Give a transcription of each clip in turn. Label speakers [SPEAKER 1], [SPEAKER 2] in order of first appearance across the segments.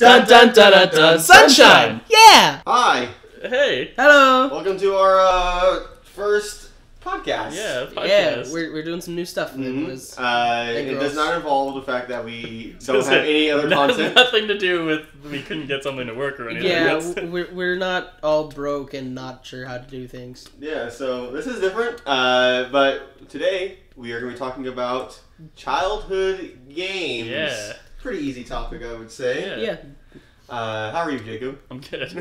[SPEAKER 1] Dun dun dun dun dun. Sunshine! Yeah!
[SPEAKER 2] Hi!
[SPEAKER 3] Hey!
[SPEAKER 1] Hello!
[SPEAKER 2] Welcome to our first podcast.
[SPEAKER 3] Yeah, podcast.
[SPEAKER 1] Yeah, we're doing some new stuff.
[SPEAKER 2] Mm-hmm.
[SPEAKER 1] It
[SPEAKER 2] It does not involve the fact that we don't have any other content.
[SPEAKER 3] Nothing to do with we couldn't get something to work or anything.
[SPEAKER 1] Yeah, we're not all broke and not sure how to do things.
[SPEAKER 2] Yeah, so this is different. But today we are going to be talking about childhood games.
[SPEAKER 3] Yeah.
[SPEAKER 2] Pretty easy topic, I would say.
[SPEAKER 1] Yeah.
[SPEAKER 2] How are you, Jacob?
[SPEAKER 3] I'm good.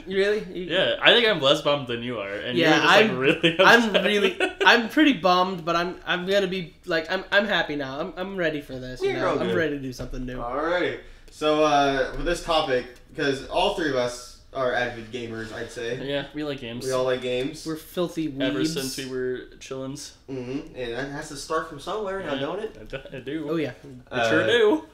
[SPEAKER 1] You really?
[SPEAKER 3] Yeah, I think I'm less bummed than you are, and
[SPEAKER 1] Yeah,
[SPEAKER 3] you're just really upset.
[SPEAKER 1] I'm pretty bummed, but I'm gonna be like I'm happy now. I'm ready for this.
[SPEAKER 2] You're all
[SPEAKER 1] I'm
[SPEAKER 2] good.
[SPEAKER 1] ready to do something new.
[SPEAKER 2] Alrighty. So for this topic, because all three of us are avid gamers, I'd say.
[SPEAKER 3] Yeah, we like games.
[SPEAKER 2] We all like games.
[SPEAKER 1] We're filthy weebs.
[SPEAKER 3] Ever since we were chillins.
[SPEAKER 2] Mm-hmm. And that has to start from somewhere, now don't it?
[SPEAKER 3] I do.
[SPEAKER 1] Oh yeah.
[SPEAKER 3] I sure do.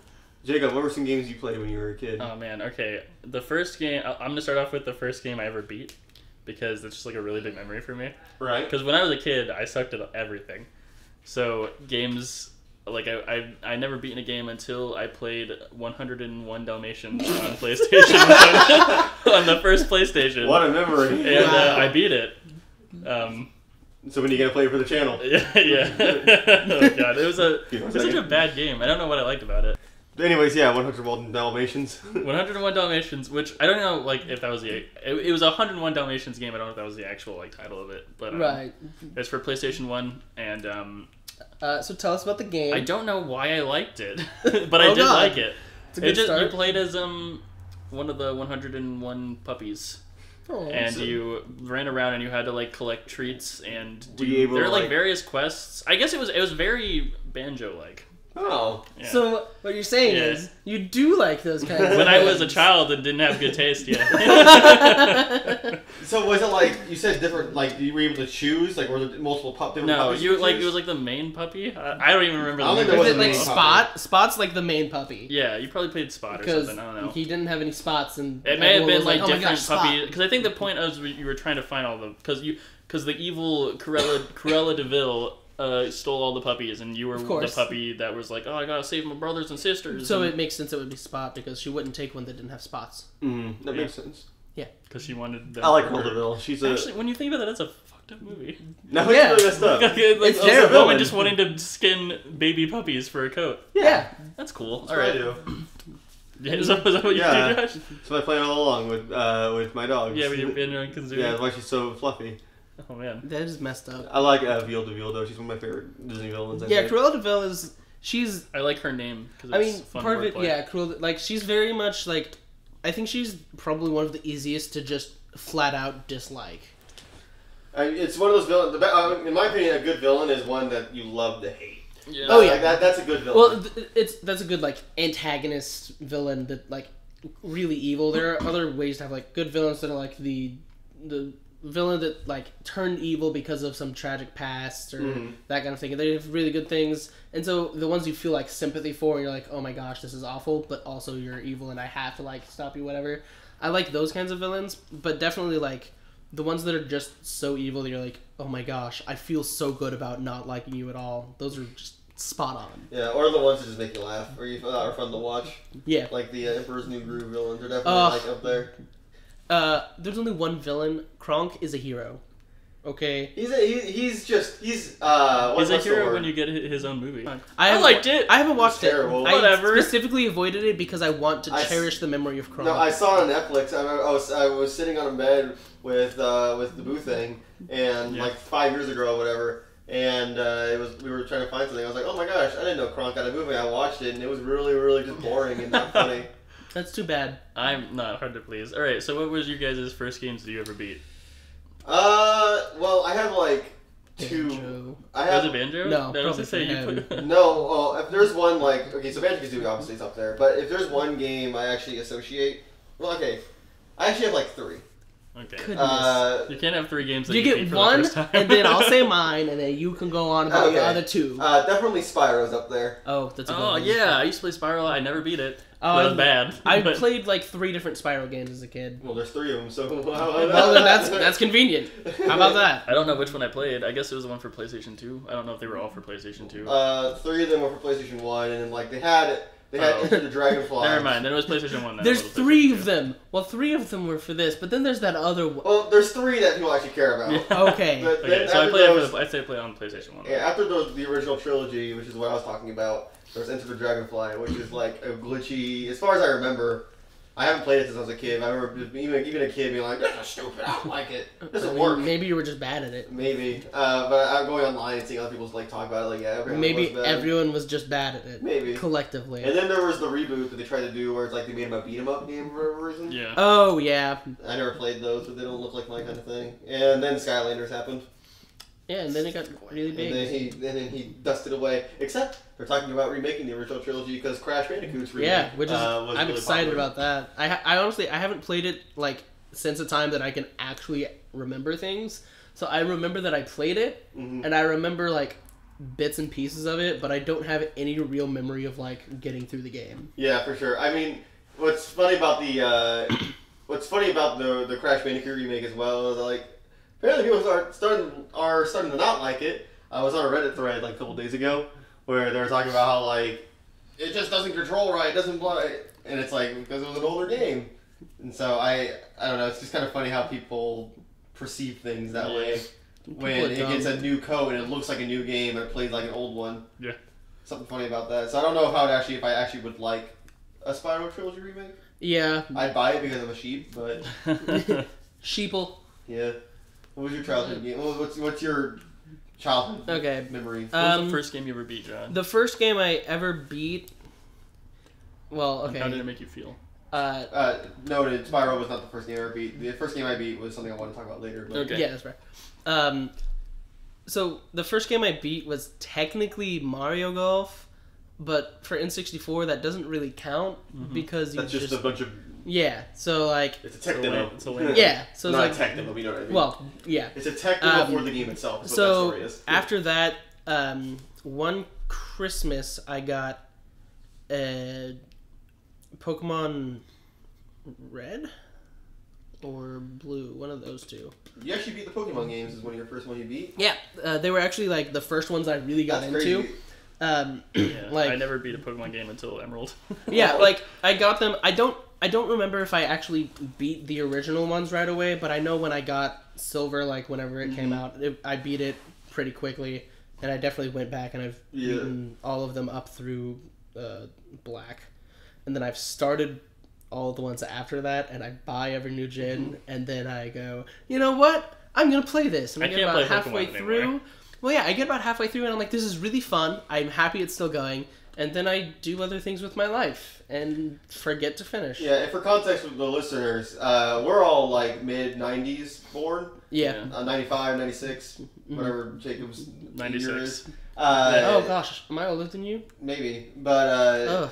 [SPEAKER 2] Jacob, what were some games you played when you were a kid?
[SPEAKER 3] Oh man, okay. The first game, I'm gonna start off with the first game I ever beat, because it's just like a really big memory for me.
[SPEAKER 2] Right.
[SPEAKER 3] Because when I was a kid, I sucked at everything. So games, like I never beaten a game until I played 101 Dalmatians on PlayStation on the first PlayStation.
[SPEAKER 2] What a memory!
[SPEAKER 3] And
[SPEAKER 1] Wow.
[SPEAKER 3] I beat it.
[SPEAKER 2] So when are you gonna play for the channel?
[SPEAKER 3] Yeah. Oh god, it was such a bad game. I don't know what I liked about it.
[SPEAKER 2] Anyways, yeah, 101 Dalmatians.
[SPEAKER 3] 101 Dalmatians, which I don't know, like if that was it was a 101 Dalmatians game. I don't know if that was the actual like title of it, but
[SPEAKER 1] Right.
[SPEAKER 3] it's for PlayStation 1, and
[SPEAKER 1] So tell us about the game.
[SPEAKER 3] I don't know why I liked it, but I
[SPEAKER 1] Oh,
[SPEAKER 3] did
[SPEAKER 1] God.
[SPEAKER 3] like it.
[SPEAKER 1] It's a good start.
[SPEAKER 3] You played as one of the 101 puppies.
[SPEAKER 1] Oh,
[SPEAKER 3] And
[SPEAKER 2] so-
[SPEAKER 3] you ran around and you had to like collect treats and
[SPEAKER 2] Were you able
[SPEAKER 3] there
[SPEAKER 2] to,
[SPEAKER 3] were like
[SPEAKER 2] like-
[SPEAKER 3] various quests. I guess it was very banjo like.
[SPEAKER 2] Oh.
[SPEAKER 3] Yeah.
[SPEAKER 1] So what you're saying
[SPEAKER 3] Yeah.
[SPEAKER 1] is you do like those kinds of
[SPEAKER 3] When I was a
[SPEAKER 1] games.
[SPEAKER 3] child and didn't have good taste yet.
[SPEAKER 2] So was it like you said different? Like you were able to choose? Like were there multiple different
[SPEAKER 3] No,
[SPEAKER 2] puppies
[SPEAKER 3] you
[SPEAKER 2] could
[SPEAKER 3] like it
[SPEAKER 2] choose?
[SPEAKER 3] was like the main puppy. I don't even remember.
[SPEAKER 2] I don't think
[SPEAKER 3] the
[SPEAKER 2] there
[SPEAKER 3] name.
[SPEAKER 1] Was it
[SPEAKER 2] wasn't
[SPEAKER 1] like
[SPEAKER 2] a main
[SPEAKER 1] Spot?
[SPEAKER 2] puppy.
[SPEAKER 1] Spot's like the main puppy.
[SPEAKER 3] Yeah, you probably played Spot or
[SPEAKER 1] Because
[SPEAKER 3] something. I don't know.
[SPEAKER 1] he didn't have any spots, and
[SPEAKER 3] It may have
[SPEAKER 1] everyone
[SPEAKER 3] been
[SPEAKER 1] was
[SPEAKER 3] like
[SPEAKER 1] "Oh my
[SPEAKER 3] different
[SPEAKER 1] gosh,
[SPEAKER 3] puppy
[SPEAKER 1] Spot."
[SPEAKER 3] because I think the point was you were trying to find all the because the evil Cruella Deville stole all the puppies and you were
[SPEAKER 1] Of
[SPEAKER 3] the
[SPEAKER 1] course.
[SPEAKER 3] puppy that was like, oh, I gotta save my brothers and sisters.
[SPEAKER 1] So it makes sense it would be Spot because she wouldn't take one that didn't have spots.
[SPEAKER 2] That makes sense.
[SPEAKER 3] because she wanted them
[SPEAKER 2] I like
[SPEAKER 3] for
[SPEAKER 2] Cruella
[SPEAKER 3] her.
[SPEAKER 2] Deville. She's a
[SPEAKER 3] Actually, when you think about that, that's a fucked up movie.
[SPEAKER 2] no, it's
[SPEAKER 1] Yeah.
[SPEAKER 2] really messed up.
[SPEAKER 3] Like
[SPEAKER 1] It's
[SPEAKER 3] a
[SPEAKER 1] terrible.
[SPEAKER 3] woman just wanting to skin baby puppies for a coat.
[SPEAKER 1] Yeah.
[SPEAKER 3] That's cool.
[SPEAKER 2] That's
[SPEAKER 3] All
[SPEAKER 2] what I
[SPEAKER 3] right.
[SPEAKER 2] do.
[SPEAKER 3] Yeah, is that what you
[SPEAKER 2] Yeah.
[SPEAKER 3] do, Josh?
[SPEAKER 2] So I play all along with my dogs.
[SPEAKER 3] Yeah, when you're being around Kazoo.
[SPEAKER 2] Yeah, that's why she's so fluffy.
[SPEAKER 3] Oh man.
[SPEAKER 1] That is messed up.
[SPEAKER 2] I like Veal DeVille though. She's one of my favorite Disney villains. I
[SPEAKER 1] Yeah,
[SPEAKER 2] think.
[SPEAKER 1] Cruella Deville is she's.
[SPEAKER 3] I like her name because
[SPEAKER 1] I
[SPEAKER 3] it's
[SPEAKER 1] mean,
[SPEAKER 3] fun
[SPEAKER 1] part of it.
[SPEAKER 3] wordplay.
[SPEAKER 1] Yeah, Cruella. Like she's very much like. I think she's probably one of the easiest to just flat out dislike.
[SPEAKER 2] It's one of those villains. In my opinion, a good villain is one that you love to hate.
[SPEAKER 3] Yeah.
[SPEAKER 1] Oh, yeah.
[SPEAKER 2] Like, that's a good villain.
[SPEAKER 1] Well, that's a good like antagonist villain that like really evil. There are other ways to have like good villains that are like the villain that like turned evil because of some tragic past or that kind of thing. And they have really good things, and so the ones you feel like sympathy for, and you're like, oh my gosh, this is awful, but also you're evil, and I have to like stop you, whatever. I like those kinds of villains, but definitely like the ones that are just so evil that you're like, oh my gosh, I feel so good about not liking you at all. Those are just spot on.
[SPEAKER 2] yeah, or the ones that just make you laugh, or are fun to watch.
[SPEAKER 1] Yeah.
[SPEAKER 2] Like the Emperor's New Groove villains are definitely like up there.
[SPEAKER 1] There's only one villain. Kronk is a hero. Okay.
[SPEAKER 2] He's
[SPEAKER 3] He's a hero when you get his own movie. I liked it.
[SPEAKER 1] I haven't watched
[SPEAKER 2] It's terrible.
[SPEAKER 1] it.
[SPEAKER 3] Whatever.
[SPEAKER 1] I specifically avoided it because I want to
[SPEAKER 2] I
[SPEAKER 1] cherish the memory of Kronk.
[SPEAKER 2] No, I saw it on Netflix. I was sitting on a bed with the Boo thing, and
[SPEAKER 3] Yeah.
[SPEAKER 2] like 5 years ago or whatever, and we were trying to find something. I was like, oh my gosh, I didn't know Kronk had a movie. I watched it, and it was really, really just boring and not funny.
[SPEAKER 1] That's too bad.
[SPEAKER 3] I'm not hard to please. All right, so what was your guys' first games that you ever beat?
[SPEAKER 2] Well, I have like two.
[SPEAKER 1] Banjo.
[SPEAKER 2] I
[SPEAKER 3] Was
[SPEAKER 2] have
[SPEAKER 3] it Banjo?
[SPEAKER 1] No,
[SPEAKER 3] I was
[SPEAKER 1] probably
[SPEAKER 3] gonna say you
[SPEAKER 1] for
[SPEAKER 3] put.
[SPEAKER 2] no. Well, if there's one like okay, so Banjo-Kazooie obviously is up there, but if there's one game I actually associate, well, okay, I actually have like three.
[SPEAKER 3] Okay.
[SPEAKER 1] Goodness.
[SPEAKER 3] You can't have three games that
[SPEAKER 1] You
[SPEAKER 3] you
[SPEAKER 1] get
[SPEAKER 3] beat for
[SPEAKER 1] one,
[SPEAKER 3] the first time.
[SPEAKER 1] and then I'll say mine, and then you can go on about your
[SPEAKER 2] Okay.
[SPEAKER 1] other two.
[SPEAKER 2] Definitely Spyro's up there.
[SPEAKER 1] Oh, that's a good
[SPEAKER 3] Oh
[SPEAKER 1] one.
[SPEAKER 3] yeah, I used to play Spiral. I never beat it.
[SPEAKER 1] Oh,
[SPEAKER 3] That was bad.
[SPEAKER 1] I
[SPEAKER 3] but-
[SPEAKER 1] played like 3 different Spiral games as a kid.
[SPEAKER 2] Well, there's three of them, so
[SPEAKER 1] Well, then that's convenient. How about that?
[SPEAKER 3] I don't know which one I played. I guess it was the one for PlayStation 2. I don't know if they were all for PlayStation 2.
[SPEAKER 2] 3 of them were for PlayStation 1, and then like they had They had Enter the Dragonfly.
[SPEAKER 3] Never mind. Then it was PlayStation 1. Then
[SPEAKER 1] There's
[SPEAKER 3] it was
[SPEAKER 1] 3
[SPEAKER 3] PlayStation
[SPEAKER 1] of them. Well, 3 of them were for this, but then there's that other one.
[SPEAKER 2] Well, there's 3 that people actually care about.
[SPEAKER 1] Okay.
[SPEAKER 2] But
[SPEAKER 3] Okay,
[SPEAKER 2] then
[SPEAKER 3] so I'd say play on PlayStation 1.
[SPEAKER 2] Yeah, after the original trilogy, which is what I was talking about, there's Enter the Dragonfly, which is like a glitchy. As far as I remember, I haven't played it since I was a kid. I remember even a kid being like, "This is stupid. I don't like it. It doesn't work."
[SPEAKER 1] Maybe you were just bad at it.
[SPEAKER 2] Maybe, but I'm going online and seeing other people's like talk about it. Like, yeah,
[SPEAKER 1] Everyone was just bad at it.
[SPEAKER 2] Maybe
[SPEAKER 1] collectively.
[SPEAKER 2] And then there was the reboot that they tried to do, where it's like they made him a beat 'em up game for whatever reason.
[SPEAKER 3] Yeah.
[SPEAKER 1] Oh yeah.
[SPEAKER 2] I never played those, but they don't look like my kind of thing. And then Skylanders happened.
[SPEAKER 1] Yeah, and then it got really big.
[SPEAKER 2] And then he dusted away. Except they're talking about remaking the original trilogy because Crash Bandicoot's remake.
[SPEAKER 1] Yeah, which is
[SPEAKER 2] was
[SPEAKER 1] I'm
[SPEAKER 2] really
[SPEAKER 1] excited
[SPEAKER 2] popular.
[SPEAKER 1] about that. I honestly I haven't played it like since a time that I can actually remember things. So I remember that I played it, and I remember like bits and pieces of it, but I don't have any real memory of like getting through the game.
[SPEAKER 2] Yeah, for sure. I mean, what's funny about the Crash Bandicoot remake as well is like apparently people are starting to not like it. I was on a Reddit thread like a couple days ago where they were talking about how like it just doesn't control right, it doesn't play, and it's like because it was an older game. And so I don't know. It's just kind of funny how people perceive things that way when it gets a new code and it looks like a new game and it plays like an old one.
[SPEAKER 3] Yeah.
[SPEAKER 2] Something funny about that. So I don't know if I actually would like a Spyro Trilogy remake.
[SPEAKER 1] Yeah.
[SPEAKER 2] I'd buy it because I'm a sheep, but
[SPEAKER 1] Sheeple.
[SPEAKER 2] yeah. What was your childhood game? What's your childhood memory?
[SPEAKER 3] What was the first game you ever beat, John?
[SPEAKER 1] The first game I ever beat. Well, okay.
[SPEAKER 3] How did it make you feel?
[SPEAKER 2] Noted. Spyro was not the first game I ever beat. The first game I beat was something I want to talk about later. But.
[SPEAKER 3] Okay.
[SPEAKER 1] Yeah, that's right. So the first game I beat was technically Mario Golf, but for N64 that doesn't really count because you
[SPEAKER 2] That's just a bunch of.
[SPEAKER 1] Yeah, so like
[SPEAKER 2] It's a tech demo.
[SPEAKER 3] It's a lame.
[SPEAKER 1] Yeah, so it's
[SPEAKER 2] not
[SPEAKER 1] like
[SPEAKER 2] a tech demo, but you know what I mean.
[SPEAKER 1] Well, yeah.
[SPEAKER 2] It's a tech demo for the game itself. Is
[SPEAKER 1] So
[SPEAKER 2] what that story is.
[SPEAKER 1] after that, one Christmas I got Pokemon Red or Blue, one of those two.
[SPEAKER 2] You actually beat the Pokemon games. Is one of your first ones you beat.
[SPEAKER 1] Yeah, they were actually like the first ones I really got into.
[SPEAKER 2] Crazy.
[SPEAKER 3] Yeah,
[SPEAKER 1] Like
[SPEAKER 3] I never beat a Pokemon game until Emerald.
[SPEAKER 1] yeah, like I got them. I don't remember if I actually beat the original ones right away, but I know when I got Silver, like whenever it came out, I beat it pretty quickly, and I definitely went back and I've beaten all of them up through Black, and then I've started all the ones after that, and I buy every new gen, and then I go, you know what? I'm gonna play this, and I get about halfway through. Well, yeah, I get about halfway through, and I'm like, this is really fun. I'm happy it's still going. And then I do other things with my life and forget to finish.
[SPEAKER 2] Yeah, and for context with the listeners, we're all like mid-90s born.
[SPEAKER 1] Yeah.
[SPEAKER 2] 95, 96, whatever Jacob's
[SPEAKER 3] 96.
[SPEAKER 2] year is.
[SPEAKER 1] Oh, gosh. Am I older than you?
[SPEAKER 2] Maybe. But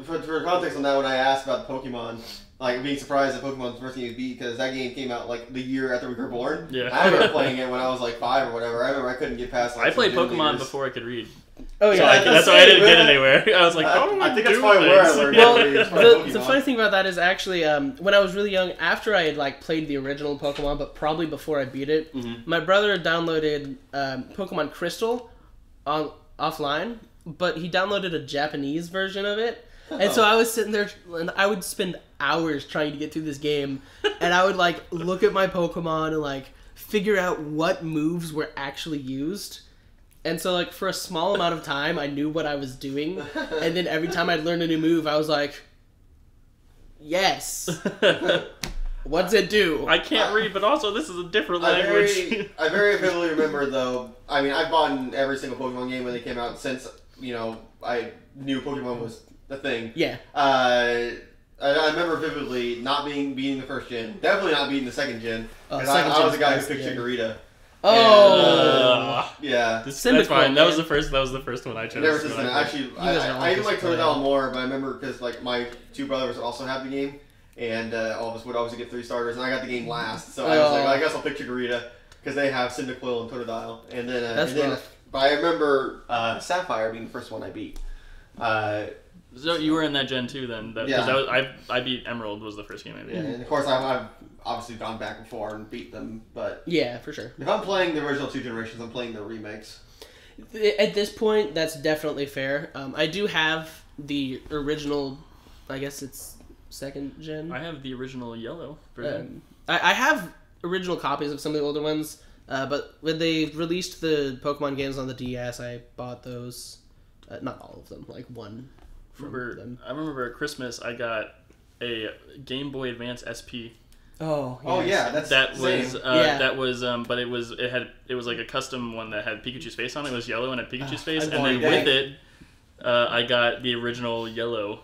[SPEAKER 2] for context on that, when I asked about Pokemon, like being surprised that Pokemon's the first game you beat, because that game came out like the year after we were born.
[SPEAKER 3] Yeah.
[SPEAKER 2] I remember playing it when I was like 5 or whatever. I remember I couldn't get past. Like,
[SPEAKER 3] I played
[SPEAKER 2] some gym
[SPEAKER 3] Pokemon
[SPEAKER 2] leaders.
[SPEAKER 3] before I could read.
[SPEAKER 1] Oh,
[SPEAKER 3] So
[SPEAKER 1] yeah.
[SPEAKER 3] that's why I didn't get anywhere. I was like,
[SPEAKER 2] I think that's probably where I learned.
[SPEAKER 1] Well, the funny thing about that is actually, when I was really young, after I had like played the original Pokemon, but probably before I beat it, my brother downloaded Pokemon Crystal offline, but he downloaded a Japanese version of it. And so I was sitting there, and I would spend hours trying to get through this game, and I would like look at my Pokemon and like figure out what moves were actually used. And so like for a small amount of time, I knew what I was doing, and then every time I'd learn a new move, I was like, yes. What's it do?
[SPEAKER 3] I can't read, but also this is a different language.
[SPEAKER 2] I very vividly remember though. I mean, I've bought in every single Pokemon game when they came out since I knew Pokemon was a thing.
[SPEAKER 1] Yeah.
[SPEAKER 2] I remember vividly not beating the first gen, definitely not beating the second gen. Because I was the guy who picked Chikorita.
[SPEAKER 1] Oh.
[SPEAKER 2] Yeah.
[SPEAKER 3] That's fine. That was the first one I chose.
[SPEAKER 2] Never since then. Actually, I even like Totodile more, but I remember because like my two brothers also have the game, and all of us would always get 3 starters, and I got the game last, so I was like, well, I guess I'll pick Chikorita because they have Cyndaquil and Totodile, and then but I remember Sapphire being the first one I beat.
[SPEAKER 3] So you were in that gen too then? Because I beat Emerald was the first game I beat.
[SPEAKER 2] Yeah, and of course I've obviously gone back before and beat them, but
[SPEAKER 1] yeah, for sure.
[SPEAKER 2] If I'm playing the original 2 generations, I'm playing the remakes.
[SPEAKER 1] At this point, that's definitely fair. I do have the original. I guess it's second gen.
[SPEAKER 3] I have the original yellow version.
[SPEAKER 1] I have original copies of some of the older ones, but when they released the Pokemon games on the DS, I bought those. Not all of them, like one from them.
[SPEAKER 3] I remember at Christmas I got a Game Boy Advance SP.
[SPEAKER 1] Oh, yes.
[SPEAKER 2] Oh yeah,
[SPEAKER 3] That was
[SPEAKER 1] Yeah.
[SPEAKER 3] but it was like a custom one that had Pikachu's face on it. It was yellow and had Pikachu's face,
[SPEAKER 1] I've
[SPEAKER 3] and then
[SPEAKER 2] already-
[SPEAKER 3] with it, I got the original yellow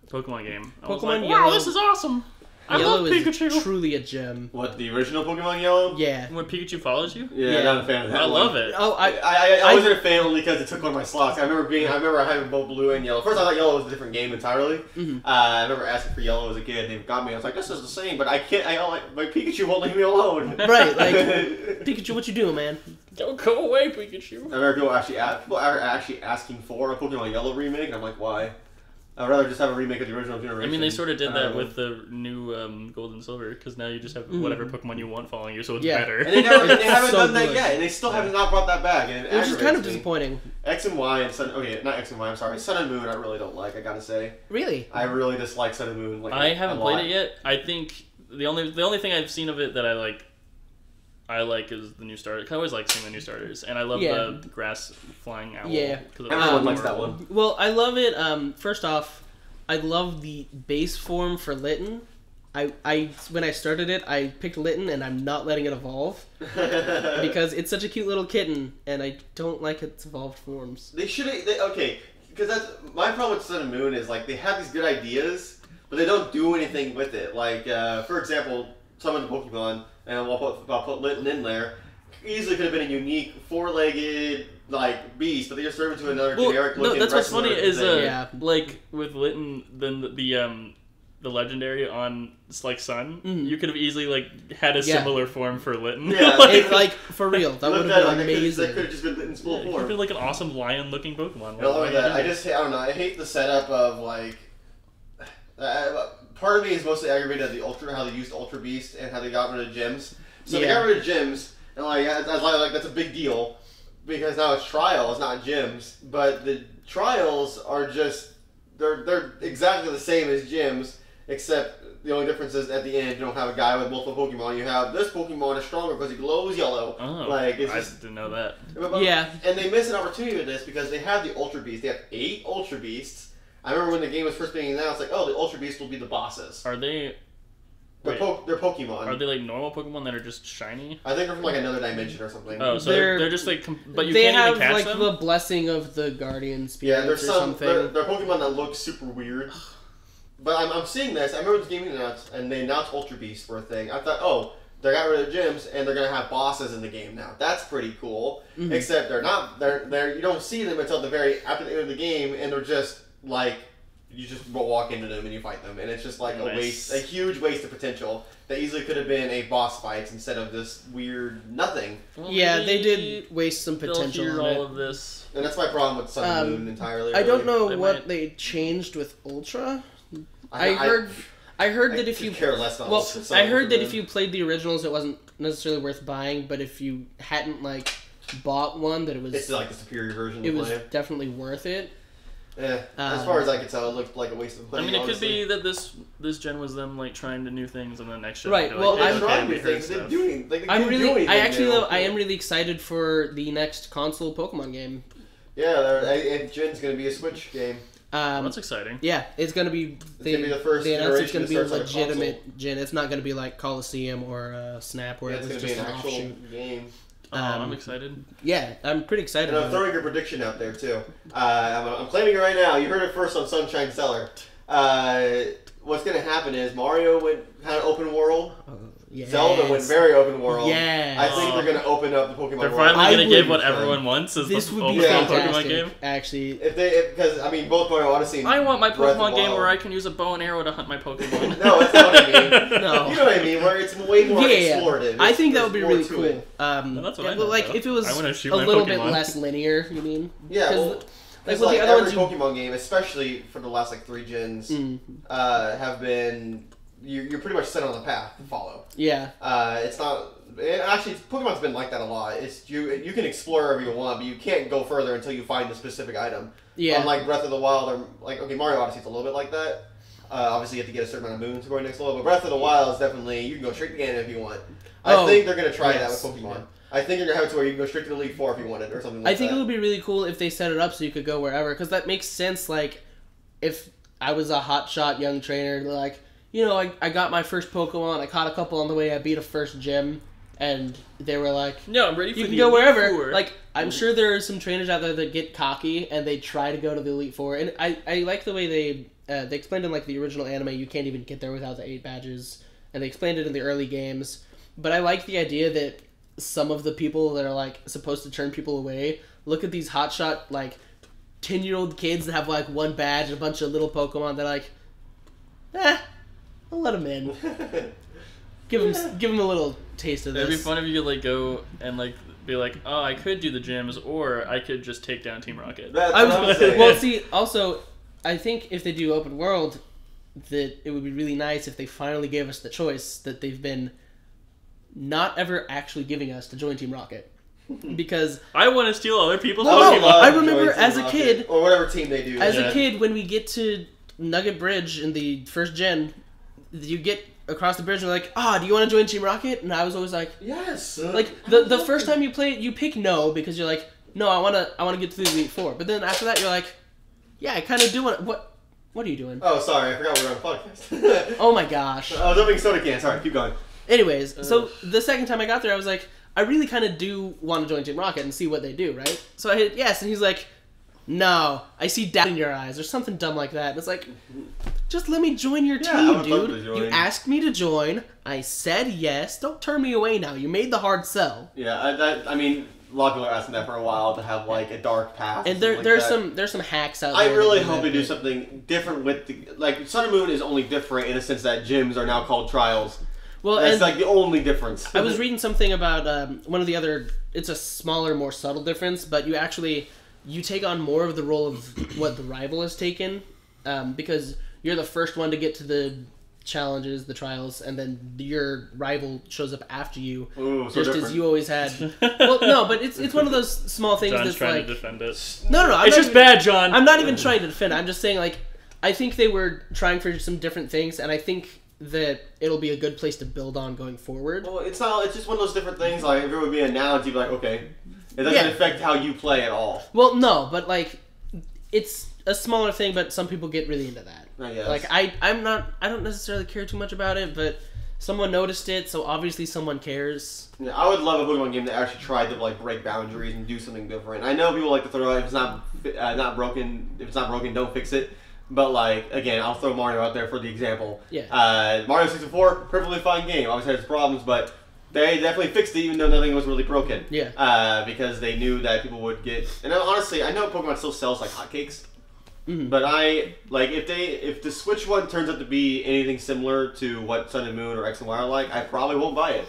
[SPEAKER 3] Pokemon game. I was
[SPEAKER 1] Pokemon
[SPEAKER 3] like, wow,
[SPEAKER 1] Yellow-
[SPEAKER 3] this is awesome! I
[SPEAKER 1] Yellow
[SPEAKER 3] love
[SPEAKER 1] is
[SPEAKER 3] Pikachu.
[SPEAKER 1] truly a gem.
[SPEAKER 2] What, the original Pokemon Yellow?
[SPEAKER 1] Yeah.
[SPEAKER 3] When Pikachu follows you,
[SPEAKER 2] Yeah, not a fan of that.
[SPEAKER 3] I
[SPEAKER 2] one.
[SPEAKER 3] love it.
[SPEAKER 1] Oh,
[SPEAKER 2] I wasn't a fan only because it took one of my slots. I remember having both blue and yellow. First, I thought yellow was a different game entirely.
[SPEAKER 1] Mhm.
[SPEAKER 2] I remember asking for yellow as a kid, and they got me. I was like, this is the same, but I can't. My Pikachu won't leave me alone.
[SPEAKER 1] Right, like Pikachu, what you doing, man?
[SPEAKER 3] Don't go away, Pikachu.
[SPEAKER 2] I remember people are actually asking for a Pokemon Yellow remake, and I'm like, why? I'd rather just have a remake of the original generation.
[SPEAKER 3] I mean, they sort of did that with the new Gold and Silver, because now you just have whatever Pokemon you want following you, so it's
[SPEAKER 1] Yeah.
[SPEAKER 3] better.
[SPEAKER 2] And they haven't
[SPEAKER 1] so
[SPEAKER 2] done that
[SPEAKER 1] good.
[SPEAKER 2] yet, and they still have not brought that back. And it
[SPEAKER 1] Which is kind of
[SPEAKER 2] aggravates me.
[SPEAKER 1] disappointing.
[SPEAKER 2] X and Y and Sun. Okay, not X and Y. I'm sorry. Sun and Moon. I really don't like. I gotta say,
[SPEAKER 1] Really?
[SPEAKER 2] I really dislike Sun and Moon. Like,
[SPEAKER 3] I haven't
[SPEAKER 2] a lot.
[SPEAKER 3] played it yet. I think the only thing I've seen of it that I like is the new starter. I always like seeing the new starters, and I love
[SPEAKER 1] Yeah.
[SPEAKER 3] the grass flying owl.
[SPEAKER 1] Yeah.
[SPEAKER 3] 'cause
[SPEAKER 2] Everyone likes that one.
[SPEAKER 1] Well, I love it. First off, I love the base form for Litten. I when I started it, I picked Litten, and I'm not letting it evolve because it's such a cute little kitten, and I don't like its evolved forms.
[SPEAKER 2] They should. Okay, because that's my problem with Sun and Moon is like they have these good ideas, but they don't do anything with it. Like for example, some of the Pokemon, and I'll put Litten in there. Easily could have been a unique four-legged like beast, but they just turned into another generic looking.
[SPEAKER 3] That's what's funny
[SPEAKER 2] wrestler
[SPEAKER 3] is
[SPEAKER 2] thing.
[SPEAKER 1] Yeah.
[SPEAKER 3] like with Litten, then the legendary on like Sun, you could have easily like had a similar form for Litten.
[SPEAKER 2] Yeah.
[SPEAKER 1] Like for real, that would
[SPEAKER 2] Look
[SPEAKER 1] have
[SPEAKER 2] at
[SPEAKER 1] been
[SPEAKER 2] it,
[SPEAKER 1] amazing.
[SPEAKER 2] That could have just been Litten's full
[SPEAKER 3] It could
[SPEAKER 2] form.
[SPEAKER 3] be like an awesome lion-looking Pokemon.
[SPEAKER 2] I love that. I don't know. I hate the setup of like. Part of me is mostly aggravated at how they used Ultra Beast and how they got rid of gyms. So they got rid of gyms, and like that's a big deal because now it's trials, not gyms. But the trials are just they're exactly the same as gyms, except the only difference is at the end you don't have a guy with multiple Pokemon. You have this Pokemon is stronger because he glows yellow.
[SPEAKER 3] Oh,
[SPEAKER 2] like it's
[SPEAKER 3] I
[SPEAKER 2] just,
[SPEAKER 3] didn't know that.
[SPEAKER 1] Yeah.
[SPEAKER 2] And they miss an opportunity with this because they have the Ultra Beast. They have 8 Ultra Beasts. I remember when the game was first being announced, like, oh, the Ultra Beasts will be the bosses.
[SPEAKER 3] Are they?
[SPEAKER 2] They're Pokemon.
[SPEAKER 3] Are they like normal Pokemon that are just shiny?
[SPEAKER 2] I think they're from like another dimension or something.
[SPEAKER 3] Oh, so they're just like, but you
[SPEAKER 1] they
[SPEAKER 3] can't
[SPEAKER 1] have
[SPEAKER 3] even catch
[SPEAKER 1] like
[SPEAKER 3] them.
[SPEAKER 1] the blessing of the guardian spirits
[SPEAKER 2] Yeah, there's
[SPEAKER 1] or something.
[SPEAKER 2] they're Pokemon that look super weird. But I'm seeing this. I remember this game announced, and they announced Ultra Beast for a thing. I thought, oh, they got rid of gyms, and they're gonna have bosses in the game now. That's pretty cool.
[SPEAKER 1] Mhm.
[SPEAKER 2] Except they're not. They're you don't see them until after the end of the game, and they're just like you just walk into them and you fight them, and it's just like a huge waste of potential that easily could have been a boss fight instead of this weird nothing.
[SPEAKER 3] Well,
[SPEAKER 1] Yeah,
[SPEAKER 3] maybe
[SPEAKER 1] they did waste some
[SPEAKER 3] they'll
[SPEAKER 1] potential
[SPEAKER 3] hear
[SPEAKER 1] on
[SPEAKER 3] all
[SPEAKER 1] it.
[SPEAKER 3] of this.
[SPEAKER 2] And that's my problem with Sun and Moon entirely.
[SPEAKER 1] I don't
[SPEAKER 2] really.
[SPEAKER 1] know
[SPEAKER 3] They
[SPEAKER 1] what
[SPEAKER 3] might-
[SPEAKER 1] they changed with Ultra. I heard that if you
[SPEAKER 2] care less about
[SPEAKER 1] well,
[SPEAKER 2] Sun
[SPEAKER 1] I
[SPEAKER 2] and
[SPEAKER 1] heard that
[SPEAKER 2] Moon.
[SPEAKER 1] if you played the originals, it wasn't necessarily worth buying. But if you hadn't like bought one, that
[SPEAKER 2] it's like the superior version.
[SPEAKER 1] it
[SPEAKER 2] to
[SPEAKER 1] was
[SPEAKER 2] play.
[SPEAKER 1] definitely worth it.
[SPEAKER 2] As far as I could tell, it looked like a waste of money.
[SPEAKER 3] I mean, it could
[SPEAKER 2] honestly.
[SPEAKER 3] be that this gen was them like trying to new things, and the next gen.
[SPEAKER 1] Right,
[SPEAKER 3] they're
[SPEAKER 1] well,
[SPEAKER 3] like,
[SPEAKER 2] They're
[SPEAKER 1] I'm
[SPEAKER 2] trying
[SPEAKER 3] we
[SPEAKER 2] new
[SPEAKER 3] heard
[SPEAKER 2] things. They're
[SPEAKER 3] stuff.
[SPEAKER 2] doing. Like, they
[SPEAKER 1] I'm
[SPEAKER 2] couldn't do
[SPEAKER 1] really, I
[SPEAKER 2] anything
[SPEAKER 1] actually
[SPEAKER 2] new.
[SPEAKER 1] though, I am really excited for the next console Pokemon game.
[SPEAKER 2] Yeah, Gen's gonna be a Switch game.
[SPEAKER 3] Well, that's exciting.
[SPEAKER 1] Yeah, it's gonna be.
[SPEAKER 2] It's gonna be the first
[SPEAKER 1] They announced it's gonna be a
[SPEAKER 2] generation that starts on a
[SPEAKER 1] legitimate gen. It's not gonna be like Coliseum or Snap, where
[SPEAKER 2] Yeah,
[SPEAKER 1] it
[SPEAKER 2] it's
[SPEAKER 1] was
[SPEAKER 2] gonna be
[SPEAKER 1] just
[SPEAKER 2] an
[SPEAKER 1] an
[SPEAKER 2] actual
[SPEAKER 1] offshoot.
[SPEAKER 2] game.
[SPEAKER 3] Oh, I'm excited.
[SPEAKER 1] Yeah, I'm pretty excited.
[SPEAKER 2] And I'm
[SPEAKER 1] about it.
[SPEAKER 2] throwing a prediction out there too. I'm claiming it right now. You heard it first on Sunshine Cellar. What's gonna happen is Mario went kind of open world.
[SPEAKER 1] Yes.
[SPEAKER 2] Zelda went very open world.
[SPEAKER 1] Yes.
[SPEAKER 2] I think they're gonna open up the Pokemon
[SPEAKER 3] They're
[SPEAKER 2] world.
[SPEAKER 3] finally gonna
[SPEAKER 1] I
[SPEAKER 3] give
[SPEAKER 1] would-
[SPEAKER 3] what everyone wants is
[SPEAKER 1] This
[SPEAKER 3] the
[SPEAKER 1] would be
[SPEAKER 3] open world
[SPEAKER 1] fantastic.
[SPEAKER 3] Pokemon game.
[SPEAKER 1] Actually,
[SPEAKER 2] Because I mean, both Mario Odyssey.
[SPEAKER 3] I want my
[SPEAKER 2] Breath of
[SPEAKER 3] Pokemon game
[SPEAKER 2] Wild.
[SPEAKER 3] where I can use a bow and arrow to hunt my Pokemon.
[SPEAKER 2] No, that's not what I mean.
[SPEAKER 1] No.
[SPEAKER 2] You know what I mean? Where it's way more
[SPEAKER 1] yeah,
[SPEAKER 2] explorative.
[SPEAKER 1] I think that
[SPEAKER 2] There's
[SPEAKER 1] would be
[SPEAKER 2] more
[SPEAKER 1] really
[SPEAKER 2] to
[SPEAKER 1] cool.
[SPEAKER 2] it.
[SPEAKER 3] No, that's what I
[SPEAKER 1] but
[SPEAKER 3] meant,
[SPEAKER 1] like
[SPEAKER 3] though.
[SPEAKER 1] if it was
[SPEAKER 3] I wanna
[SPEAKER 1] a
[SPEAKER 3] shoot my
[SPEAKER 1] little bit
[SPEAKER 3] Pokemon.
[SPEAKER 1] less linear, you mean?
[SPEAKER 2] Yeah,
[SPEAKER 1] 'Cause
[SPEAKER 2] well,
[SPEAKER 1] like
[SPEAKER 2] it's
[SPEAKER 1] with
[SPEAKER 2] like
[SPEAKER 1] the other
[SPEAKER 2] every
[SPEAKER 1] ones,
[SPEAKER 2] Pokemon game, especially for the last like 3 gens, have been you're pretty much set on the path to follow.
[SPEAKER 1] Yeah.
[SPEAKER 2] It's not. Actually, Pokemon's been like that a lot. It's you can explore wherever you want, but you can't go further until you find the specific item.
[SPEAKER 1] Yeah.
[SPEAKER 2] Unlike Breath of the Wild, or Mario Odyssey's a little bit like that. Obviously, you have to get a certain amount of moons to go next level, but Breath of the Wild is definitely you can go straight to Ganon if you want. I think they're gonna try that with Pokemon. Yeah. I think you're gonna have it to where you can go straight to the Elite Four if you wanted, or something like that.
[SPEAKER 1] I think it would be really cool if they set it up so you could go wherever, because that makes sense. Like, if I was a hotshot young trainer, like, you know, I got my first Pokemon, I caught a couple on the way, I beat a first gym, and they were like,
[SPEAKER 3] no, I'm ready for
[SPEAKER 1] you
[SPEAKER 3] the
[SPEAKER 1] can go
[SPEAKER 3] Elite
[SPEAKER 1] wherever.
[SPEAKER 3] Four.
[SPEAKER 1] Like, I'm sure there are some trainers out there that get cocky and they try to go to the Elite Four, and I like the way they explained in like the original anime you can't even get there without the 8 badges, and they explained it in the early games. But I like the idea that some of the people that are like supposed to turn people away look at these hotshot like 10-year-old kids that have like 1 badge and a bunch of little Pokemon. They're like, I'll let them in. Give them a little taste of this.
[SPEAKER 3] It'd be fun if you could like go and like be like, oh, I could do the gyms, or I could just take down Team Rocket.
[SPEAKER 2] That's what I'm saying.
[SPEAKER 1] Well, see, also, I think if they do open world, that it would be really nice if they finally gave us the choice that they've been not ever actually giving us to join Team Rocket. Because
[SPEAKER 3] I want to steal other people's
[SPEAKER 1] Well,
[SPEAKER 3] Pokemon.
[SPEAKER 1] no, I remember as a
[SPEAKER 2] Rocket,
[SPEAKER 1] kid,
[SPEAKER 2] or whatever team they do.
[SPEAKER 1] as a kid, when we get to Nugget Bridge in the first gen, you get across the bridge and they're like, do you want to join Team Rocket? And I was always like,
[SPEAKER 2] yes.
[SPEAKER 1] like the first time you play it, you pick no because you're like, no, I want to get to the Elite Four. But then after that, you're like, yeah, I kind of do want. What are you doing?
[SPEAKER 2] Oh, sorry, I forgot we were on a podcast.
[SPEAKER 1] Oh my gosh.
[SPEAKER 2] I was opening soda can. Sorry, keep going.
[SPEAKER 1] Anyways, so the second time I got there, I was like, I really kind of do want to join Team Rocket and see what they do, right? So I hit yes, and he's like, no, I see doubt in your eyes, or something dumb like that. And it's like, just let me join your team, dude. You asked me to join. I said yes. Don't turn me away now. You made the hard sell.
[SPEAKER 2] Yeah, I mean, a lot of people are asking that for a while to have like a dark path.
[SPEAKER 1] And there's some hacks out there.
[SPEAKER 2] I really hope they do something different with Sun and Moon is only different in the sense that gyms are now called trials.
[SPEAKER 1] Well,
[SPEAKER 2] that's
[SPEAKER 1] and
[SPEAKER 2] like the only difference.
[SPEAKER 1] I was reading something about one of the other. It's a smaller, more subtle difference, but you take on more of the role of what the rival has taken, because you're the first one to get to the challenges, the trials, and then your rival shows up after you.
[SPEAKER 2] Ooh, so
[SPEAKER 1] just
[SPEAKER 2] different.
[SPEAKER 1] as you always had. Well, no, but it's one of those small things
[SPEAKER 3] John's
[SPEAKER 1] that's
[SPEAKER 3] trying
[SPEAKER 1] like
[SPEAKER 3] to defend it.
[SPEAKER 1] No,
[SPEAKER 3] It's just bad, John.
[SPEAKER 1] I'm not even trying to defend it. I'm just saying, like, I think they were trying for some different things, and I think that it'll be a good place to build on going forward.
[SPEAKER 2] Well, it's not. It's just one of those different things. Like, if it would be an analogy, like, okay, it doesn't affect how you play at all.
[SPEAKER 1] Well, no, but like, it's a smaller thing, but some people get really into that.
[SPEAKER 2] I guess.
[SPEAKER 1] Like, I don't necessarily care too much about it, but someone noticed it, so obviously someone cares.
[SPEAKER 2] Yeah, I would love a Pokemon game that actually tried to like break boundaries and do something different. I know people like to throw out if it's not broken, don't fix it. But like again, I'll throw Mario out there for the example.
[SPEAKER 1] Yeah.
[SPEAKER 2] Mario 64, perfectly fine game. Obviously has its problems, but they definitely fixed it even though nothing was really broken.
[SPEAKER 1] Yeah.
[SPEAKER 2] Because they knew that people would get. And honestly, I know Pokemon still sells like hotcakes.
[SPEAKER 1] Mm-hmm.
[SPEAKER 2] But I like if the Switch one turns out to be anything similar to what Sun and Moon or X and Y are like, I probably won't buy it.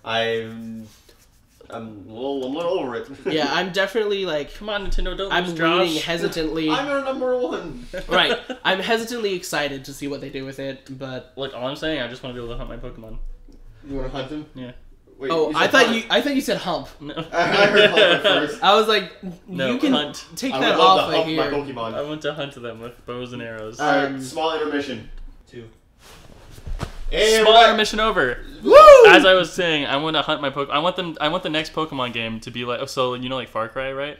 [SPEAKER 2] I'm a little over it.
[SPEAKER 1] Yeah, I'm definitely like,
[SPEAKER 3] come on, Nintendo, don't
[SPEAKER 1] I'm
[SPEAKER 3] lose,
[SPEAKER 1] waiting
[SPEAKER 3] Josh.
[SPEAKER 1] hesitantly.
[SPEAKER 2] I'm your number one.
[SPEAKER 1] Right, I'm hesitantly excited to see what they do with it, but
[SPEAKER 3] Look, all I'm saying, I just want to be able to hunt my Pokemon.
[SPEAKER 2] You want to hunt him?
[SPEAKER 3] Yeah.
[SPEAKER 2] Wait,
[SPEAKER 1] I thought you said hump.
[SPEAKER 3] No.
[SPEAKER 2] I heard hunt at first.
[SPEAKER 1] I was like,
[SPEAKER 3] No,
[SPEAKER 1] you can
[SPEAKER 3] hunt.
[SPEAKER 1] take
[SPEAKER 2] I
[SPEAKER 1] that
[SPEAKER 2] would love
[SPEAKER 1] off
[SPEAKER 2] to
[SPEAKER 1] of
[SPEAKER 2] hump my
[SPEAKER 1] here.
[SPEAKER 2] Pokemon.
[SPEAKER 3] I want to hunt them with bows and arrows.
[SPEAKER 2] Alright, small intermission. 2. And
[SPEAKER 3] Small
[SPEAKER 2] we're back.
[SPEAKER 3] intermission over.
[SPEAKER 1] Woo!
[SPEAKER 3] As I was saying, I want to hunt my Pokemon. I want the next Pokemon game to be like, so you know, like Far Cry, right?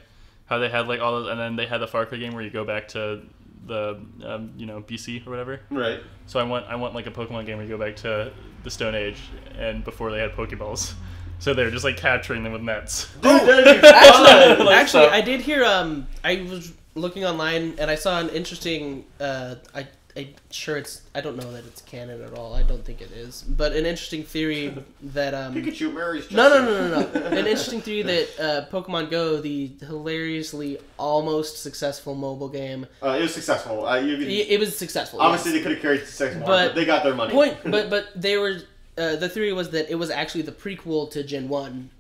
[SPEAKER 3] How they had like all those, and then they had the Far Cry game where you go back to the BC or whatever.
[SPEAKER 2] Right.
[SPEAKER 3] So I want like a Pokemon game where you go back to the Stone Age and before they had Pokeballs. So they were just like capturing them with nets.
[SPEAKER 2] Dude, that'd be fun.
[SPEAKER 1] Actually, I did hear. I was looking online and I saw an interesting. I'm sure I don't know that it's canon at all. I don't think it is, but an interesting theory that
[SPEAKER 2] Pikachu marries
[SPEAKER 1] No. An interesting theory that Pokemon Go, the hilariously almost successful mobile game.
[SPEAKER 2] It was successful.
[SPEAKER 1] It was successful.
[SPEAKER 2] Obviously,
[SPEAKER 1] yes.
[SPEAKER 2] they could have carried success more, but they got their money.
[SPEAKER 1] But they were. The theory was that it was actually the prequel to Gen 1,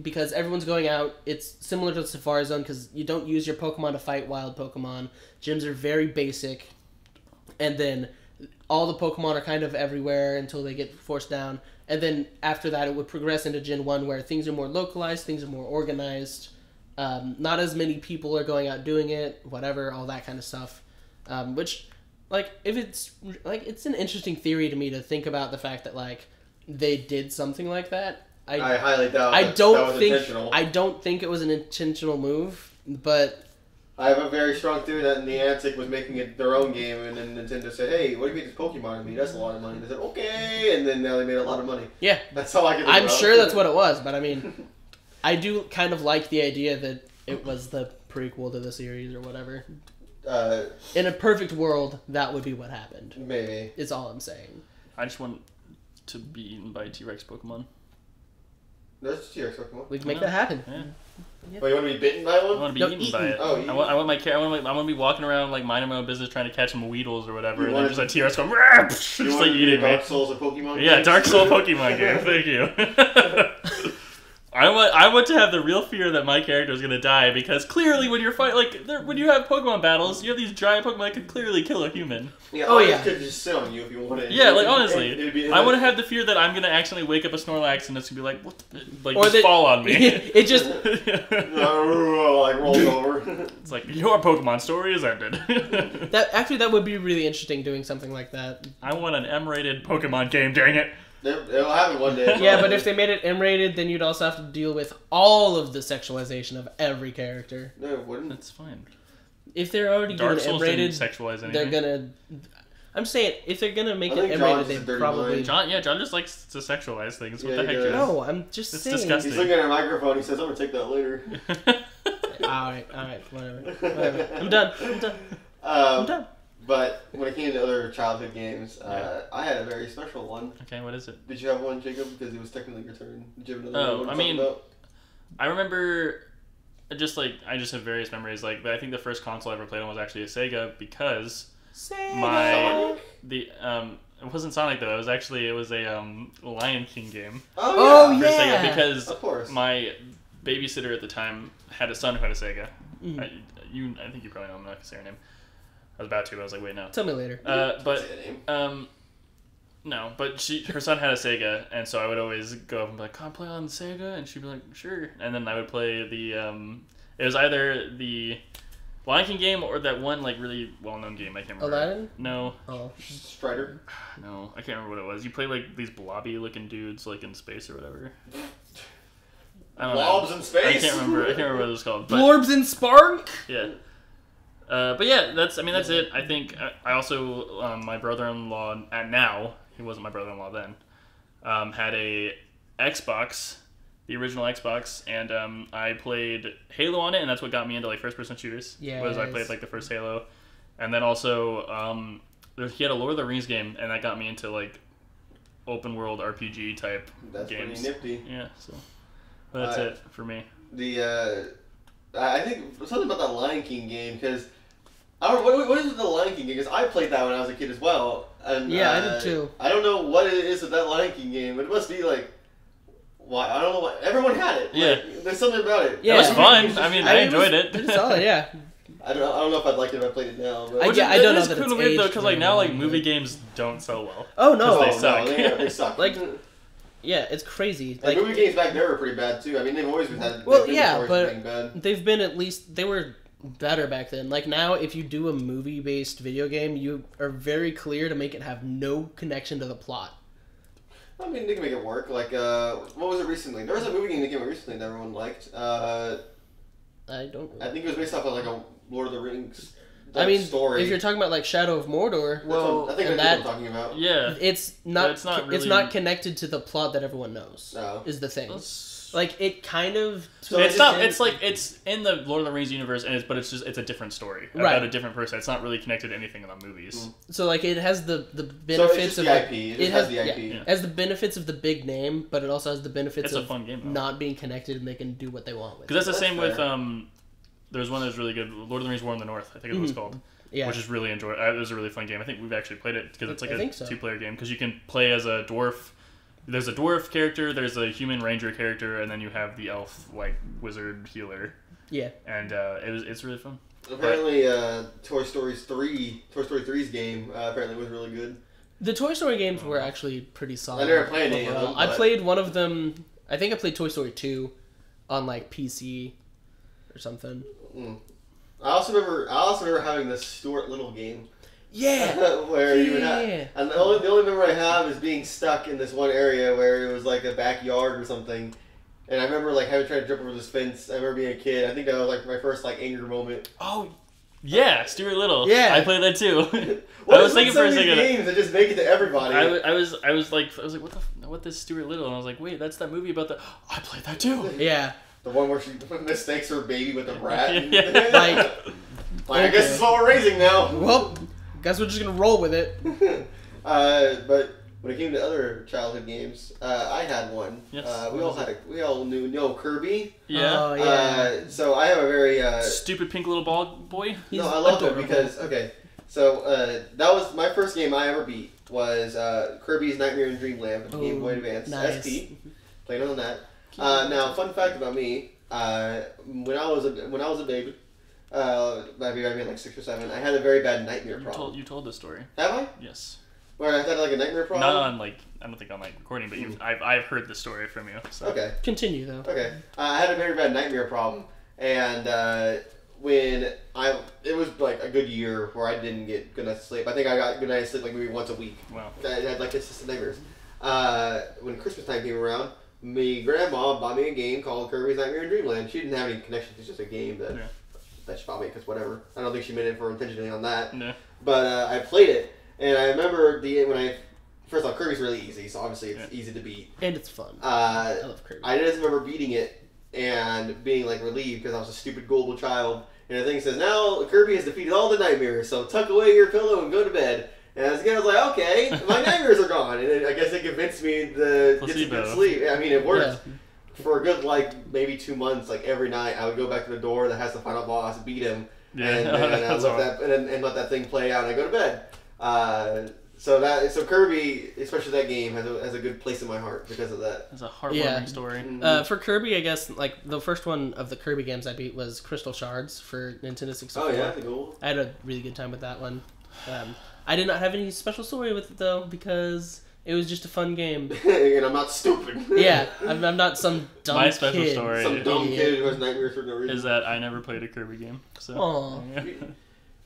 [SPEAKER 1] because everyone's going out. It's similar to the Safari Zone because you don't use your Pokemon to fight wild Pokemon. Gyms are very basic, and then all the Pokemon are kind of everywhere until they get forced down. And then after that, it would progress into Gen 1 where things are more localized, things are more organized. Not as many people are going out doing it, whatever, all that kind of stuff. Which, like, if it's, like, it's an interesting theory to me to think about the fact that, like, they did something like that.
[SPEAKER 2] I highly doubt that was intentional.
[SPEAKER 1] I don't think it was an intentional move, but...
[SPEAKER 2] I have a very strong theory that Niantic was making it their own game, and then Nintendo said, "Hey, what do you make this Pokemon to me? That's a lot of money." They said, "Okay," and then now they made a lot of money.
[SPEAKER 1] Yeah,
[SPEAKER 2] that's all I can.
[SPEAKER 1] I'm sure that's what it was, but I mean, I do kind of like the idea that it was the prequel to the series or whatever. In a perfect world, that would be what happened.
[SPEAKER 2] Maybe.
[SPEAKER 1] Is all I'm saying.
[SPEAKER 3] I just want to be eaten by T-Rex Pokemon.
[SPEAKER 2] That's T-Rex Pokemon.
[SPEAKER 1] We can make that happen.
[SPEAKER 3] Yeah.
[SPEAKER 2] But you want to be bitten by one?
[SPEAKER 3] I want to be eaten by it.
[SPEAKER 2] Oh,
[SPEAKER 3] I want to be walking around like minding my own business, trying to catch some Weedles or whatever, and then just a T-Rex going, just like eating me.
[SPEAKER 2] Dark Souls of Pokemon.
[SPEAKER 3] Yeah, Dark Soul Pokemon game. Thank you. I want to have the real fear that my character is going to die, because clearly when you're when you have Pokemon battles, you have these giant Pokemon that could clearly kill a human.
[SPEAKER 2] Yeah, could just sit on you if you wanted.
[SPEAKER 3] Yeah, like honestly, I want to have the fear that I'm going to accidentally wake up a Snorlax and it's going to be like, what the, like, just fall on me.
[SPEAKER 1] It just
[SPEAKER 2] like rolls over.
[SPEAKER 3] It's like, your Pokemon story is ended.
[SPEAKER 1] that would be really interesting, doing something like that.
[SPEAKER 3] I want an M-rated Pokemon game, dang it.
[SPEAKER 2] It'll happen one day.
[SPEAKER 1] Yeah, but if they made it M-rated, then you'd also have to deal with all of the sexualization of every character.
[SPEAKER 2] No, it wouldn't.
[SPEAKER 3] That's fine.
[SPEAKER 1] If they're already doing M-rated,
[SPEAKER 3] sexualize anything.
[SPEAKER 1] they're gonna. I'm saying if they're gonna make it M-rated, they probably.
[SPEAKER 3] John just likes to sexualize things. What the heck?
[SPEAKER 1] No, I'm just saying.
[SPEAKER 3] It's disgusting.
[SPEAKER 2] He's looking at a microphone. He says, "I'm gonna take that later."
[SPEAKER 1] all right, whatever. I'm done. I'm done.
[SPEAKER 2] But when it came to other childhood games, I had a very special one.
[SPEAKER 3] Okay, what is it?
[SPEAKER 2] Did you have one, Jacob? Because it was technically your turn. Did you have another one?
[SPEAKER 3] I remember, I just have various memories. Like, I think the first console I ever played on was actually a Sega, because it wasn't Sonic though. It was a Lion King game.
[SPEAKER 2] Oh yeah.
[SPEAKER 3] Sega, because
[SPEAKER 2] of course.
[SPEAKER 3] My babysitter at the time had a son who had a Sega.
[SPEAKER 1] Mm-hmm.
[SPEAKER 3] I think you probably know. I'm not gonna say her name. I was about to, but I was like, wait, no.
[SPEAKER 1] Tell me later.
[SPEAKER 3] No, but her son had a Sega, and so I would always go up and be like, "Can I play on Sega?" And she'd be like, "Sure." And then I would play the, it was either the Lion King game or that one, like, really well-known game. I can't remember.
[SPEAKER 1] Aladdin?
[SPEAKER 3] No.
[SPEAKER 1] Oh.
[SPEAKER 2] Strider?
[SPEAKER 3] No, I can't remember what it was. You play, like, these blobby-looking dudes, like, in space or whatever. I don't
[SPEAKER 2] Blobs
[SPEAKER 3] know.
[SPEAKER 2] in space?
[SPEAKER 3] I can't remember what it was called. But,
[SPEAKER 1] Blorbs in Spark?
[SPEAKER 3] Yeah. But yeah, that's it. I think I also, my brother-in-law, now, he wasn't my brother-in-law then, had a Xbox, the original Xbox, and I played Halo on it, and that's what got me into, like, first-person shooters.
[SPEAKER 1] Yeah.
[SPEAKER 3] I played, like, the first Halo. And then also, he had a Lord of the Rings game, and that got me into, like, open-world RPG type
[SPEAKER 2] That's
[SPEAKER 3] games.
[SPEAKER 2] That's pretty nifty.
[SPEAKER 3] Yeah, so that's it for me.
[SPEAKER 2] I think something about that Lion King game, because I don't know, what is with the Lion King game? Because I played that when I was a kid as well. And,
[SPEAKER 1] yeah, I did too.
[SPEAKER 2] I don't know what it is with that Lion King game, but it must be like, why? I don't know why. Everyone had it.
[SPEAKER 3] Yeah.
[SPEAKER 2] Like, there's something about it.
[SPEAKER 3] Yeah, it was fun. I mean, I enjoyed it.
[SPEAKER 1] It was solid, yeah.
[SPEAKER 2] I don't know if I'd like it if I played it now. But
[SPEAKER 1] I don't know that it's
[SPEAKER 3] kind of weird though,
[SPEAKER 1] aged
[SPEAKER 3] because like
[SPEAKER 1] very
[SPEAKER 3] now
[SPEAKER 1] well,
[SPEAKER 3] like movie games don't sell well.
[SPEAKER 1] Oh no,
[SPEAKER 3] they suck.
[SPEAKER 2] No, they suck.
[SPEAKER 1] Like, yeah, it's crazy.
[SPEAKER 2] Like movie games back there were pretty bad too. I mean, they've always had.
[SPEAKER 1] Well, yeah,
[SPEAKER 2] being
[SPEAKER 1] but
[SPEAKER 2] bad.
[SPEAKER 1] they've been they were better back then. Like now, if you do a movie-based video game, you are very clear to make it have no connection to the plot.
[SPEAKER 2] I mean, they can make it work. Like, what was it recently? There was a movie game that came out recently that everyone liked.
[SPEAKER 1] I don't.
[SPEAKER 2] I think it was based off of like a Lord of the Rings.
[SPEAKER 1] Story. If you're talking about like Shadow of Mordor,
[SPEAKER 2] I think that's what I'm talking about.
[SPEAKER 3] Yeah,
[SPEAKER 1] it's not connected to the plot that everyone knows.
[SPEAKER 2] No.
[SPEAKER 1] Is the thing. Like it kind of.
[SPEAKER 3] So it's in the Lord of the Rings universe, but it's a different story about a different person. It's not really connected to anything in the movies.
[SPEAKER 1] So like it has the benefits of
[SPEAKER 2] the IP. It has the IP.
[SPEAKER 1] It has the benefits of the big name, but it also has the benefits of
[SPEAKER 3] a fun game,
[SPEAKER 1] not being connected, and they can do what they want with it.
[SPEAKER 3] Because that's the same with there's one that was really good, Lord of the Rings War in the North, I think is what it's called. Yeah. Which is really it was a really fun game. I think we've actually played it because it's like a 2-player game, because you can play as a dwarf. There's a dwarf character, there's a human ranger character, and then you have the elf, like, wizard healer.
[SPEAKER 1] Yeah.
[SPEAKER 3] And it's really fun.
[SPEAKER 2] Apparently, Toy Story 3's game apparently was really good.
[SPEAKER 1] The Toy Story games were actually pretty solid.
[SPEAKER 2] I never played any of them.
[SPEAKER 1] I played one of them. I think I played Toy Story 2 on like PC or something.
[SPEAKER 2] I also remember having this Stuart Little game.
[SPEAKER 1] Yeah.
[SPEAKER 2] Where you would have, and the only memory I have is being stuck in this one area where it was like a backyard or something. And I remember like having tried to jump over this fence. I remember being a kid. I think that was like my first like anger moment.
[SPEAKER 3] Oh, yeah, Stuart Little.
[SPEAKER 1] Yeah,
[SPEAKER 3] I played that too.
[SPEAKER 2] I
[SPEAKER 3] was thinking for a second.
[SPEAKER 2] Games that just make it to everybody.
[SPEAKER 3] I was like, what is Stuart Little? And I was like, wait, that's that movie about the. I played that too.
[SPEAKER 1] Yeah.
[SPEAKER 2] The one where she mistakes her baby with a rat.
[SPEAKER 1] Yeah.
[SPEAKER 2] I guess it's what we're raising now.
[SPEAKER 1] Well, guess we're just gonna roll with it.
[SPEAKER 2] But when it came to other childhood games, I had one.
[SPEAKER 3] Yes.
[SPEAKER 2] We all know Kirby.
[SPEAKER 3] Yeah.
[SPEAKER 1] Oh, yeah.
[SPEAKER 2] So I have a very
[SPEAKER 3] stupid pink little ball boy.
[SPEAKER 2] No, I love it because So that was my first game I ever beat was Kirby's Nightmare in Dreamland for the Game Boy Advance SP. Played on that. Now, fun fact about me: when I was a baby, maybe like 6 or 7, I had a very bad nightmare problem.
[SPEAKER 3] You told this story.
[SPEAKER 2] Have I?
[SPEAKER 3] Yes.
[SPEAKER 2] Where I had like a nightmare problem.
[SPEAKER 3] Not on like I don't think on like recording, but I've heard the story from you. So.
[SPEAKER 2] Okay.
[SPEAKER 1] Continue though.
[SPEAKER 2] Okay. I had a very bad nightmare problem, and it was like a good year where I didn't get good night's sleep. I think I got good night's sleep like maybe once a week.
[SPEAKER 3] Wow.
[SPEAKER 2] I had like consistent nightmares. When Christmas time came around, my grandma bought me a game called Kirby's Nightmare in Dreamland. She didn't have any connection. It's just a game that she bought me because whatever. I don't think she made it for intentionally on that.
[SPEAKER 3] No.
[SPEAKER 2] But I played it, and I remember first off, Kirby's really easy, so obviously it's easy to beat.
[SPEAKER 1] And it's fun. I love Kirby.
[SPEAKER 2] I just remember beating it and being like relieved because I was a stupid gullible child. And the thing says, now Kirby has defeated all the nightmares, so tuck away your pillow and go to bed. And as a kid, I was like, okay, my nightmares are gone. And I guess it convinced me to get some good sleep. I mean, it worked for a good, like, maybe 2 months. Like, every night, I would go back to the door that has the final boss, beat him, and let that thing play out, and I go to bed. So Kirby, especially that game, has a good place in my heart because of that.
[SPEAKER 3] It's a heartwarming story.
[SPEAKER 1] For Kirby, I guess like the first one of the Kirby games I beat was Crystal Shards for Nintendo 64.
[SPEAKER 2] Oh yeah, cool.
[SPEAKER 1] I had a really good time with that one. I did not have any special story with it though because it was just a fun game.
[SPEAKER 2] And I'm not stupid.
[SPEAKER 1] Yeah, I'm not some dumb
[SPEAKER 3] My special
[SPEAKER 1] kid.
[SPEAKER 3] story
[SPEAKER 2] Some dumb kid who has nightmares for no reason.
[SPEAKER 3] is that I never played a Kirby game. So.
[SPEAKER 1] Aww.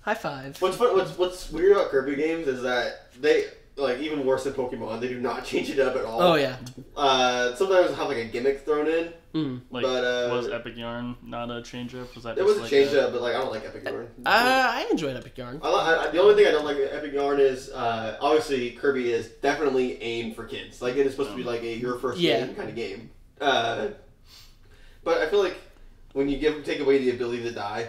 [SPEAKER 1] High five.
[SPEAKER 2] What's weird about Kirby games is that they, like, even worse than Pokemon, they do not change it up at all.
[SPEAKER 1] Oh yeah.
[SPEAKER 2] Sometimes have like a gimmick thrown in.
[SPEAKER 3] Like,
[SPEAKER 2] but
[SPEAKER 3] was Epic Yarn not a change up? Was that?
[SPEAKER 2] It was a change up, but like I don't like Epic Yarn.
[SPEAKER 1] I enjoyed Epic Yarn.
[SPEAKER 2] The only thing I don't like with Epic Yarn is obviously Kirby is definitely aimed for kids. Like it is supposed to be like your first game kind of game. But I feel like when you take away the ability to die.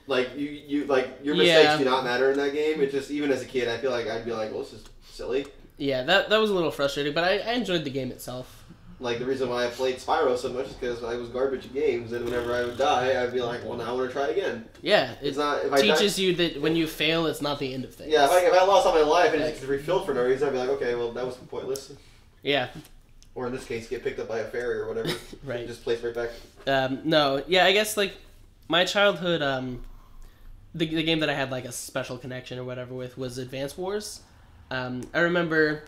[SPEAKER 2] Like you like your mistakes do not matter in that game. It just even as a kid, I feel like I'd be like, well, this is silly.
[SPEAKER 1] Yeah, that was a little frustrating, but I enjoyed the game itself.
[SPEAKER 2] Like the reason why I played Spyro so much is because I was garbage at games, and whenever I would die, I'd be like, well, now I want to try again.
[SPEAKER 1] Yeah,
[SPEAKER 2] it's not. If
[SPEAKER 1] teaches you that when you fail, it's not the end of things.
[SPEAKER 2] Yeah, if I lost all my life and it gets refilled for no reason, I'd be like, okay, well, that was pointless.
[SPEAKER 1] Yeah.
[SPEAKER 2] Or in this case, get picked up by a fairy or whatever.
[SPEAKER 1] Right.
[SPEAKER 2] Just place right back.
[SPEAKER 1] No, yeah, I guess like my childhood. The game that I had like a special connection or whatever with was Advance Wars. I remember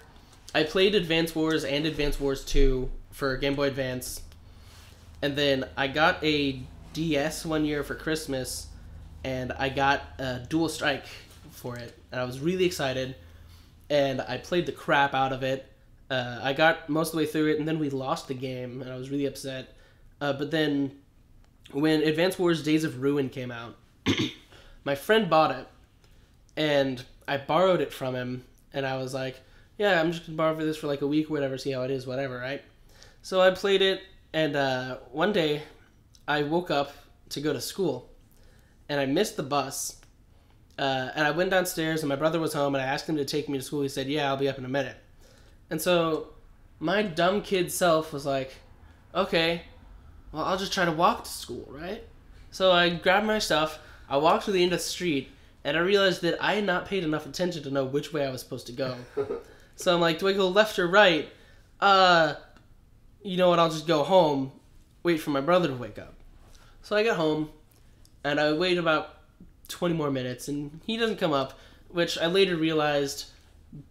[SPEAKER 1] I played Advance Wars and Advance Wars 2 for Game Boy Advance. And then I got a DS one year for Christmas and I got a Dual Strike for it. And I was really excited. And I played the crap out of it. I got most of the way through it and then we lost the game and I was really upset. But then when Advance Wars Days of Ruin came out, my friend bought it, and I borrowed it from him, and I was like, yeah, I'm just going to borrow this for like a week or whatever, see how it is, whatever, right? So I played it, and one day, I woke up to go to school, and I missed the bus, and I went downstairs, and my brother was home, and I asked him to take me to school. He said, yeah, I'll be up in a minute. And so my dumb kid self was like, okay, well, I'll just try to walk to school, right? So I grabbed my stuff, I walked to the end of the street, and I realized that I had not paid enough attention to know which way I was supposed to go. So I'm like, do I go left or right? You know what, I'll just go home, wait for my brother to wake up. So I get home, and I wait about 20 more minutes, and he doesn't come up, which I later realized,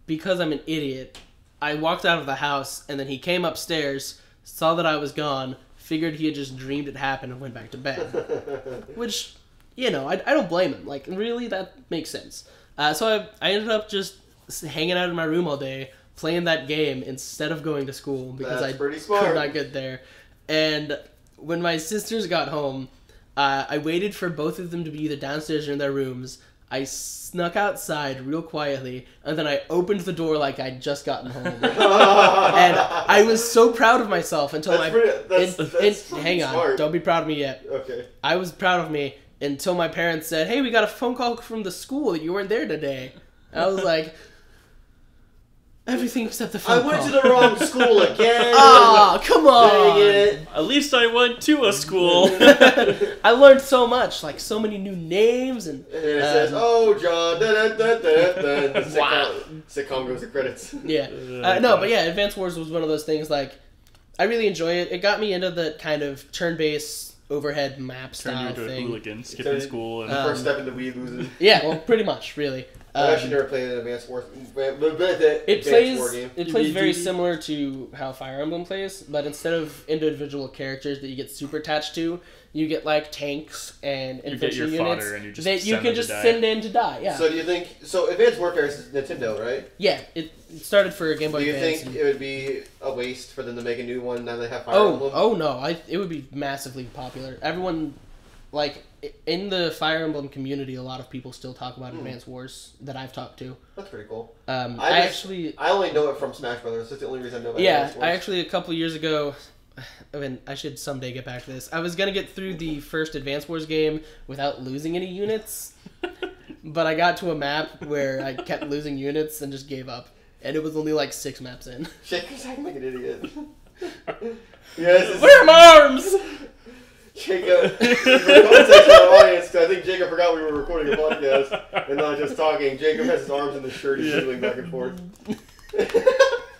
[SPEAKER 1] because I'm an idiot, I walked out of the house, and then he came upstairs, saw that I was gone, figured he had just dreamed it happened, and went back to bed. Which, you know, I don't blame him. Like, really, that makes sense. So I ended up just hanging out in my room all day, playing that game instead of going to school, because
[SPEAKER 2] That's
[SPEAKER 1] I
[SPEAKER 2] pretty smart.
[SPEAKER 1] could not get there. And when my sisters got home, I waited for both of them to be either downstairs or in their rooms. I snuck outside real quietly, and then I opened the door like I'd just gotten home. And I was so proud of myself until hang on,
[SPEAKER 2] smart.
[SPEAKER 1] don't be proud of me yet.
[SPEAKER 2] Okay.
[SPEAKER 1] I was proud of me until my parents said, "Hey, we got a phone call from the school that you weren't there today." I was like, everything except the phone call.
[SPEAKER 2] I went to the wrong school again.
[SPEAKER 1] Oh, come on.
[SPEAKER 2] Dang it.
[SPEAKER 3] At least I went to a school.
[SPEAKER 1] I learned so much, like so many new names, and
[SPEAKER 2] And then it says, "Oh, John." The
[SPEAKER 1] Wow.
[SPEAKER 2] sitcom goes to credits.
[SPEAKER 1] yeah. No, but yeah, Advance Wars was one of those things, like, I really enjoy it. It got me into the kind of turn-based overhead map
[SPEAKER 3] Turned
[SPEAKER 1] style
[SPEAKER 3] you into a
[SPEAKER 1] thing.
[SPEAKER 3] hooligan, skipping school. And
[SPEAKER 2] First step into weed losing.
[SPEAKER 1] Yeah, well, pretty much, really.
[SPEAKER 2] I actually never played an Advance Wars.
[SPEAKER 1] It
[SPEAKER 2] War game.
[SPEAKER 1] plays very similar to how Fire Emblem plays, but instead of individual characters that you get super attached to, you get like tanks and
[SPEAKER 3] you
[SPEAKER 1] infantry
[SPEAKER 3] get your
[SPEAKER 1] units
[SPEAKER 3] fodder and you just
[SPEAKER 1] that you
[SPEAKER 3] send
[SPEAKER 1] can
[SPEAKER 3] them
[SPEAKER 1] just
[SPEAKER 3] to die.
[SPEAKER 1] send in to die. Yeah,
[SPEAKER 2] So do you think... So Advanced Warfare is Nintendo, right?
[SPEAKER 1] yeah. It started for Game Boy
[SPEAKER 2] Do you
[SPEAKER 1] Advance.
[SPEAKER 2] think it would be a waste for them to make a new one now they have Fire Emblem?
[SPEAKER 1] Oh no! It would be massively popular. Everyone, like in the Fire Emblem community, a lot of people still talk about Advance Wars that I've talked to.
[SPEAKER 2] That's pretty cool.
[SPEAKER 1] I
[SPEAKER 2] only know it from Smash Brothers. That's the only reason I know about
[SPEAKER 1] yeah,
[SPEAKER 2] Advance Wars.
[SPEAKER 1] I actually a couple years ago. I mean, I should someday get back to this. I was gonna get through the first Advance Wars game without losing any units, but I got to a map where I kept losing units and just gave up. And it was only like 6 maps in.
[SPEAKER 2] Jacob's acting like an idiot. Yes.
[SPEAKER 3] Where are my arms?
[SPEAKER 2] Jacob, for context for the audience, 'cause I think Jacob forgot we were recording a podcast and not just talking. Jacob has his arms in the shirt, he's wiggling back and forth. I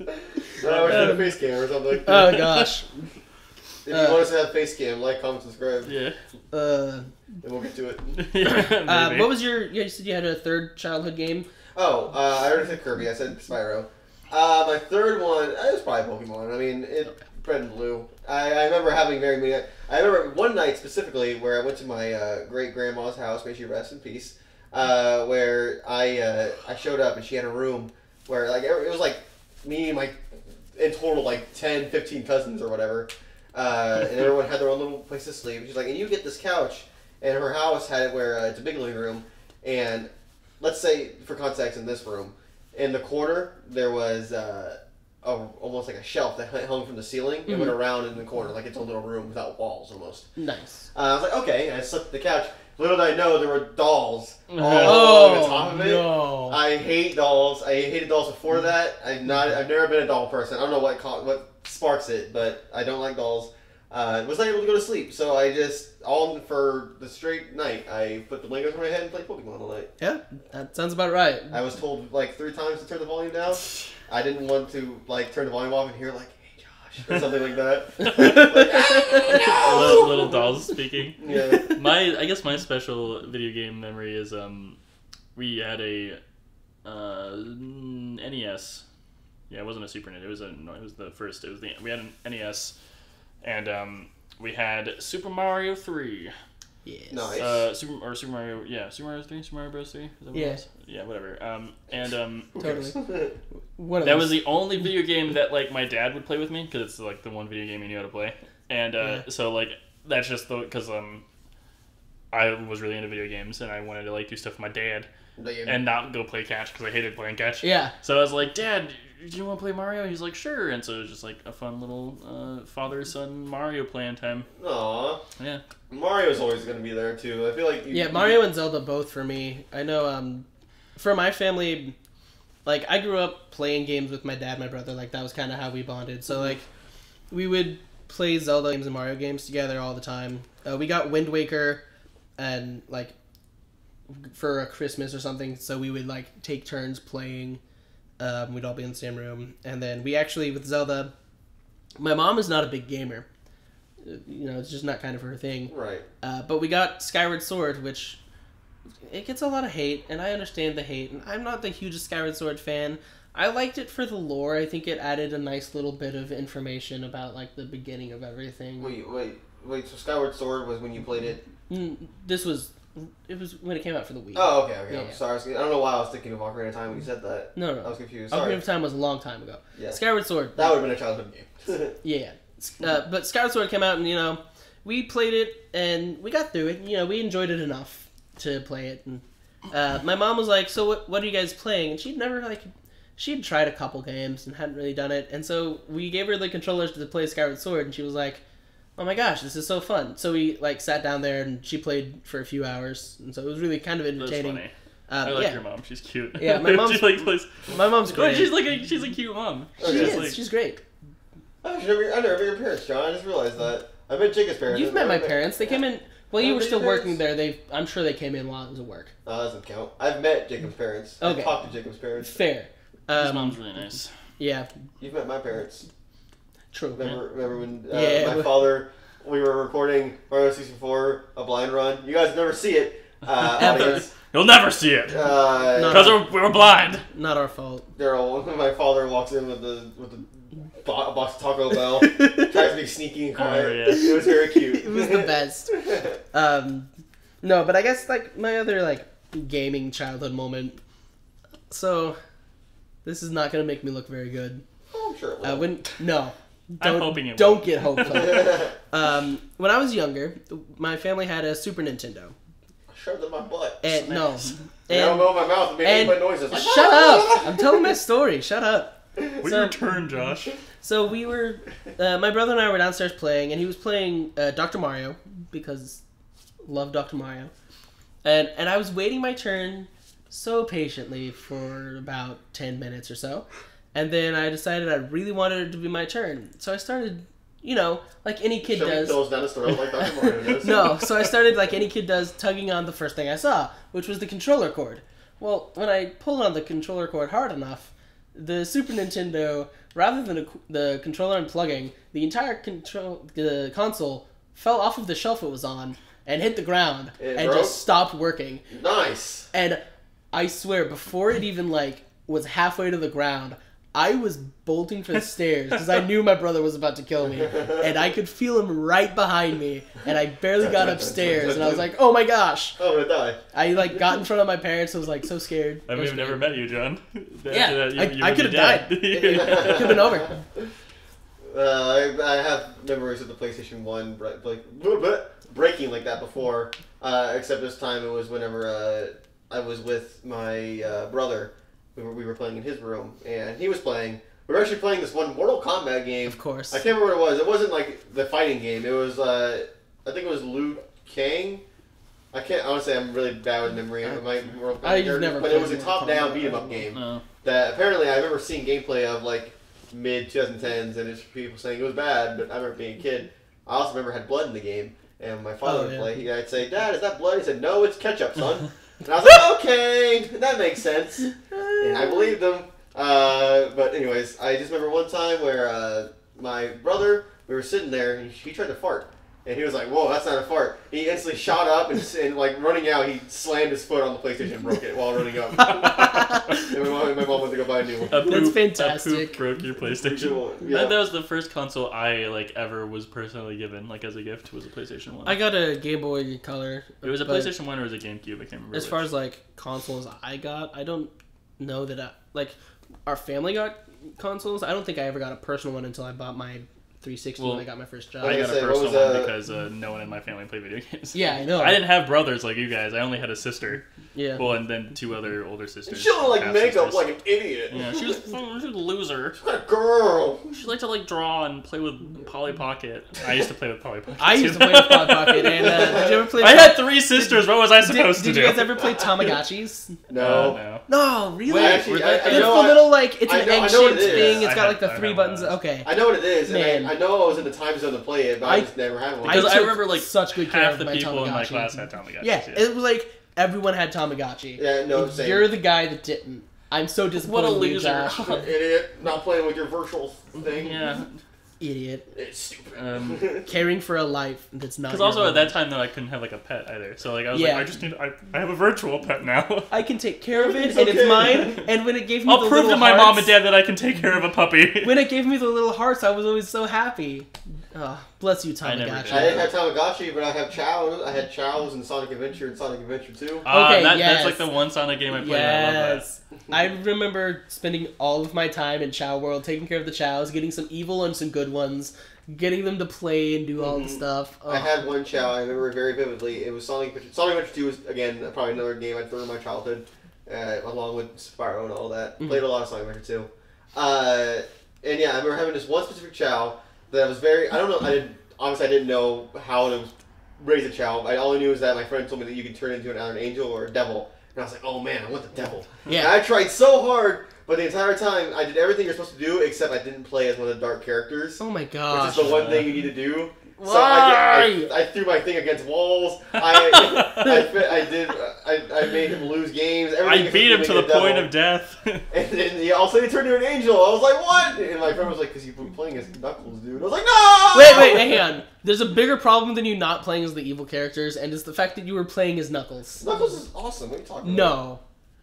[SPEAKER 2] wish we had a face cam or something.
[SPEAKER 1] Oh gosh.
[SPEAKER 2] If you want us to have face cam, like, comment, subscribe,
[SPEAKER 3] Yeah.
[SPEAKER 2] and we'll get to it.
[SPEAKER 3] Yeah, maybe.
[SPEAKER 1] What was your? Yeah, you said you had a third childhood game.
[SPEAKER 2] Oh, I already said Kirby. I said Spyro. My third one, it was probably Pokemon. I mean, red and blue. I remember having very many. I remember one night specifically where I went to my great grandma's house. May she rest in peace. Where I showed up and she had a room where like it was like me and my in total like 10, 15 cousins or whatever, and everyone had their own little place to sleep. She's like, and you get this couch, and her house had it where it's a big living room, and let's say for context in this room, in the corner there was almost like a shelf that hung from the ceiling. It went around in the corner like it's a little room without walls almost.
[SPEAKER 1] Nice.
[SPEAKER 2] I was like, okay, and I slept on the couch. Little did I know there were dolls all
[SPEAKER 1] Oh,
[SPEAKER 2] over the top of it.
[SPEAKER 1] no.
[SPEAKER 2] I hate dolls. I hated dolls before that. I've never been a doll person. I don't know what sparks it, but I don't like dolls. Was not able to go to sleep, so I just for the straight night I put the Legos on my head and played Pokemon all night.
[SPEAKER 1] Yeah, that sounds about right.
[SPEAKER 2] I was told like 3 times to turn the volume down. I didn't want to like turn the volume off and hear like, "Hey Josh," or something like that.
[SPEAKER 3] Little dolls speaking.
[SPEAKER 2] Yeah.
[SPEAKER 3] I guess my special video game memory is we had a NES. Yeah, it wasn't a Super Nintendo. It was the first. We had an NES, and we had Super Mario 3.
[SPEAKER 1] Yes.
[SPEAKER 2] Nice.
[SPEAKER 3] Super Mario. Yeah, Super Mario 3. Super Mario Bros. 3. Is that what
[SPEAKER 1] Yeah.
[SPEAKER 3] it was? Yeah, whatever.
[SPEAKER 1] Totally. One of
[SPEAKER 3] That
[SPEAKER 1] those.
[SPEAKER 3] was the only video game that like my dad would play with me because it's like the one video game he knew how to play, and so like that's just because I was really into video games and I wanted to like do stuff with my dad and not go play catch because I hated playing catch.
[SPEAKER 1] Yeah.
[SPEAKER 3] So I was like, Dad, do you want to play Mario? He's like, sure. And so it was just like a fun little father-son Mario playing time.
[SPEAKER 2] Aww.
[SPEAKER 3] Yeah.
[SPEAKER 2] Mario's always going to be there too. I feel like
[SPEAKER 1] Mario and Zelda both for me. I know for my family, like I grew up playing games with my dad and my brother. Like that was kind of how we bonded. So like we would play Zelda games and Mario games together all the time. We got Wind Waker and like for a Christmas or something, so we would like take turns playing. We'd all be in the same room, and then we actually with Zelda, my mom is not a big gamer. You know, it's just not kind of her thing.
[SPEAKER 2] Right.
[SPEAKER 1] But we got Skyward Sword, which it gets a lot of hate, and I understand the hate. And I'm not the hugest Skyward Sword fan. I liked it for the lore. I think it added a nice little bit of information about like the beginning of everything.
[SPEAKER 2] Wait. So Skyward Sword was when you played it?
[SPEAKER 1] It was when it came out for the Wii.
[SPEAKER 2] Oh, okay.
[SPEAKER 1] Yeah,
[SPEAKER 2] I'm sorry. I don't know why I was thinking of Ocarina of Time when you said that.
[SPEAKER 1] No.
[SPEAKER 2] I was confused. Sorry.
[SPEAKER 1] Ocarina of Time was a long time ago.
[SPEAKER 2] Yeah.
[SPEAKER 1] Skyward Sword.
[SPEAKER 2] That would have been a childhood game.
[SPEAKER 1] Yeah. But Skyward Sword came out, and we played it, and we got through it. We enjoyed it enough to play it. And my mom was like, "So what are you guys playing?" And she'd tried a couple games and hadn't really done it, and so we gave her the controllers to play Skyward Sword, and she was like, "Oh my gosh, this is so fun!" So we sat down there, and she played for a few hours, and so it was really kind of entertaining.
[SPEAKER 3] That's funny. I like your mom. She's cute.
[SPEAKER 1] Yeah, my mom's my mom's great.
[SPEAKER 3] She's a cute mom.
[SPEAKER 1] She is. She's great.
[SPEAKER 2] I never met your parents, John. I just realized that. I met Jacob's parents.
[SPEAKER 1] You've met my parents. They came in. Well, you were still working
[SPEAKER 2] parents?
[SPEAKER 1] there. I'm sure they came in while it was at work.
[SPEAKER 2] No, that doesn't count. I've met Jacob's parents.
[SPEAKER 1] Okay.
[SPEAKER 2] I've talked to Jacob's parents.
[SPEAKER 1] Fair.
[SPEAKER 3] His mom's really nice.
[SPEAKER 1] Yeah.
[SPEAKER 2] You've met my parents.
[SPEAKER 1] True.
[SPEAKER 2] Remember when
[SPEAKER 1] my
[SPEAKER 2] father, we were recording Mario 64, a blind run. You guys never see it. Audience.
[SPEAKER 3] You'll never see it because we were blind.
[SPEAKER 1] Not our fault.
[SPEAKER 2] Daryl, my father walks in with the box of Taco Bell, tries to be sneaky and quiet.
[SPEAKER 3] Oh, yeah.
[SPEAKER 2] It was very cute.
[SPEAKER 1] It was the best. No, but I guess my other gaming childhood moment. So, this is not gonna make me look very good.
[SPEAKER 2] Oh, I'm sure it will.
[SPEAKER 1] No.
[SPEAKER 3] I'm hoping it
[SPEAKER 1] Don't
[SPEAKER 3] will.
[SPEAKER 1] get hopes up. When I was younger, my family had a Super Nintendo.
[SPEAKER 2] I shoved it in my butt.
[SPEAKER 1] And
[SPEAKER 2] I don't go in my mouth and make any noises.
[SPEAKER 1] Shut up! I'm telling my story. Shut up.
[SPEAKER 3] Wait your turn, Josh.
[SPEAKER 1] So we were, my brother and I were downstairs playing, and he was playing Dr. Mario, because love Dr. Mario. And I was waiting my turn so patiently for about 10 minutes or so. And then I decided I really wanted it to be my turn. So I started, like any kid does.
[SPEAKER 2] Pills down his throat like Dr. Mario does.
[SPEAKER 1] No, so I started like any kid does, tugging on the first thing I saw, which was the controller cord. Well, when I pulled on the controller cord hard enough, the Super Nintendo, rather than the controller unplugging, the entire console fell off of the shelf it was on and hit the ground and just stopped working.
[SPEAKER 2] Nice.
[SPEAKER 1] And I swear, before it even was halfway to the ground, I was bolting for the stairs because I knew my brother was about to kill me, and I could feel him right behind me, and I barely got upstairs, and I was like, "Oh my gosh!"
[SPEAKER 2] I'm gonna die.
[SPEAKER 1] I got in front of my parents. I was so scared.
[SPEAKER 3] I mean, I've never met you, John.
[SPEAKER 1] Yeah,
[SPEAKER 3] you
[SPEAKER 1] I could have died. It could have been over.
[SPEAKER 2] I have memories of the PlayStation 1 breaking like that before, except this time it was whenever I was with my brother. We were playing in his room, and he was playing. We were actually playing this one Mortal Kombat game.
[SPEAKER 1] Of course.
[SPEAKER 2] I can't remember what it was. It wasn't like the fighting game. It was, I think it was Liu Kang. I can't, honestly, I'm really bad with memory. But it was a top-down beat-em-up game. That apparently I remember seeing gameplay of mid-2010s, and it's people saying it was bad, but I remember being a kid. I also remember it had blood in the game, and my father would play. I'd say, "Dad, is that blood?" He said, "No, it's ketchup, son." And I was like, "Okay, that makes sense." And I believed him. But anyways, I just remember one time where my brother, we were sitting there, and he tried to fart. And he was like, "Whoa, that's not a fart." He instantly shot up and running out, he slammed his foot on the PlayStation and broke it while running up. And my mom went to go buy a new one.
[SPEAKER 1] That's fantastic.
[SPEAKER 3] A poop broke your PlayStation.
[SPEAKER 2] Yeah.
[SPEAKER 3] That was the first console I ever was personally given as a gift, was a PlayStation 1.
[SPEAKER 1] I got a Game Boy Color.
[SPEAKER 3] It was a PlayStation 1 or was a GameCube, I can't remember.
[SPEAKER 1] As far as consoles I got, I don't know that our family got consoles. I don't think I ever got a personal one until I bought my 360 when I got my first job.
[SPEAKER 3] I got a personal one because no one in my family played video games.
[SPEAKER 1] Yeah, I know.
[SPEAKER 3] I didn't have brothers like you guys. I only had a sister.
[SPEAKER 1] Yeah.
[SPEAKER 3] Well, and then two other older sisters.
[SPEAKER 2] She don't makeup like an idiot.
[SPEAKER 3] Yeah, she was a loser.
[SPEAKER 2] What a girl.
[SPEAKER 3] She liked to draw and play with Polly Pocket. I used to play with Polly Pocket.
[SPEAKER 1] I used to play with Polly Pocket. And did you ever play?
[SPEAKER 3] I had 3 sisters. What was I supposed to do?
[SPEAKER 1] Did you guys ever play Tamagotchis?
[SPEAKER 2] No.
[SPEAKER 1] No, really?
[SPEAKER 2] Well, actually,
[SPEAKER 1] it's the little it's an egg-shaped thing. It's got the 3 buttons.
[SPEAKER 3] Those.
[SPEAKER 1] Okay.
[SPEAKER 2] I know what it is.
[SPEAKER 1] Man.
[SPEAKER 2] And I know I was in the time zone to play it, but I just never had one.
[SPEAKER 3] Because I remember
[SPEAKER 1] such good care
[SPEAKER 3] half
[SPEAKER 1] of
[SPEAKER 3] the
[SPEAKER 1] my
[SPEAKER 3] people in my
[SPEAKER 1] Tamagotchi.
[SPEAKER 3] class had Tamagotchis.
[SPEAKER 1] Yeah, it was everyone had Tamagotchi.
[SPEAKER 2] Yeah, no, same.
[SPEAKER 1] You're the guy that didn't. I'm so disappointed.
[SPEAKER 3] What a loser.
[SPEAKER 2] Idiot, not playing with your virtual thing.
[SPEAKER 3] Yeah.
[SPEAKER 1] Idiot.
[SPEAKER 2] It's stupid.
[SPEAKER 1] Caring for a life that's not.
[SPEAKER 3] Because also at that time though I couldn't have like a pet either. So like I was
[SPEAKER 1] Yeah.
[SPEAKER 3] like I have a virtual pet now.
[SPEAKER 1] I can take care of it,
[SPEAKER 2] It's
[SPEAKER 1] and it's
[SPEAKER 2] okay.
[SPEAKER 1] mine. And when it gave me
[SPEAKER 3] I'll
[SPEAKER 1] the
[SPEAKER 3] prove
[SPEAKER 1] little
[SPEAKER 3] to my
[SPEAKER 1] hearts,
[SPEAKER 3] mom and dad that I can take care of a puppy.
[SPEAKER 1] when it gave me the little hearts, I was always so happy. Oh, bless you,
[SPEAKER 3] I never
[SPEAKER 1] Tamagotchi.
[SPEAKER 2] I didn't have Tamagotchi, but I have Chows. I had Chows in Sonic Adventure and Sonic Adventure 2.
[SPEAKER 1] Okay,
[SPEAKER 3] That's
[SPEAKER 1] yes.
[SPEAKER 3] like the one Sonic game I played. And I love
[SPEAKER 1] Yes. I remember spending all of my time in Chow World, taking care of the Chows, getting some evil and some good ones, getting them to play and do all the stuff. Oh.
[SPEAKER 2] I had one Chow. I remember very vividly. It was Sonic Adventure. Sonic Adventure 2 was, again, probably another game I'd throw in my childhood, along with Spyro and all that. Played a lot of Sonic Adventure 2. And yeah, I remember having this one specific Chow that I was very... I don't know, honestly, I didn't know how to raise a Chow. All I knew was that my friend told me that you could turn into either an angel or a devil. And I was like, oh man, I want the devil.
[SPEAKER 1] Yeah.
[SPEAKER 2] And I tried so hard, but the entire time I did everything you're supposed to do, except I didn't play as one of the dark characters.
[SPEAKER 1] Oh my
[SPEAKER 2] Which
[SPEAKER 1] gosh.
[SPEAKER 2] is the one thing you need to do. So
[SPEAKER 1] Why?
[SPEAKER 2] I threw my thing against walls. I made him lose games. Everything
[SPEAKER 3] I beat him to the
[SPEAKER 2] devil.
[SPEAKER 3] point of death.
[SPEAKER 2] And then he also turned into an angel. I was like, what? And my friend was like, because you've been playing as Knuckles, dude. I was like, no!
[SPEAKER 1] Wait, hang on. There's a bigger problem than you not playing as the evil characters, and it's the fact that you were playing as Knuckles.
[SPEAKER 2] Knuckles is awesome. What are you talking about?
[SPEAKER 1] No.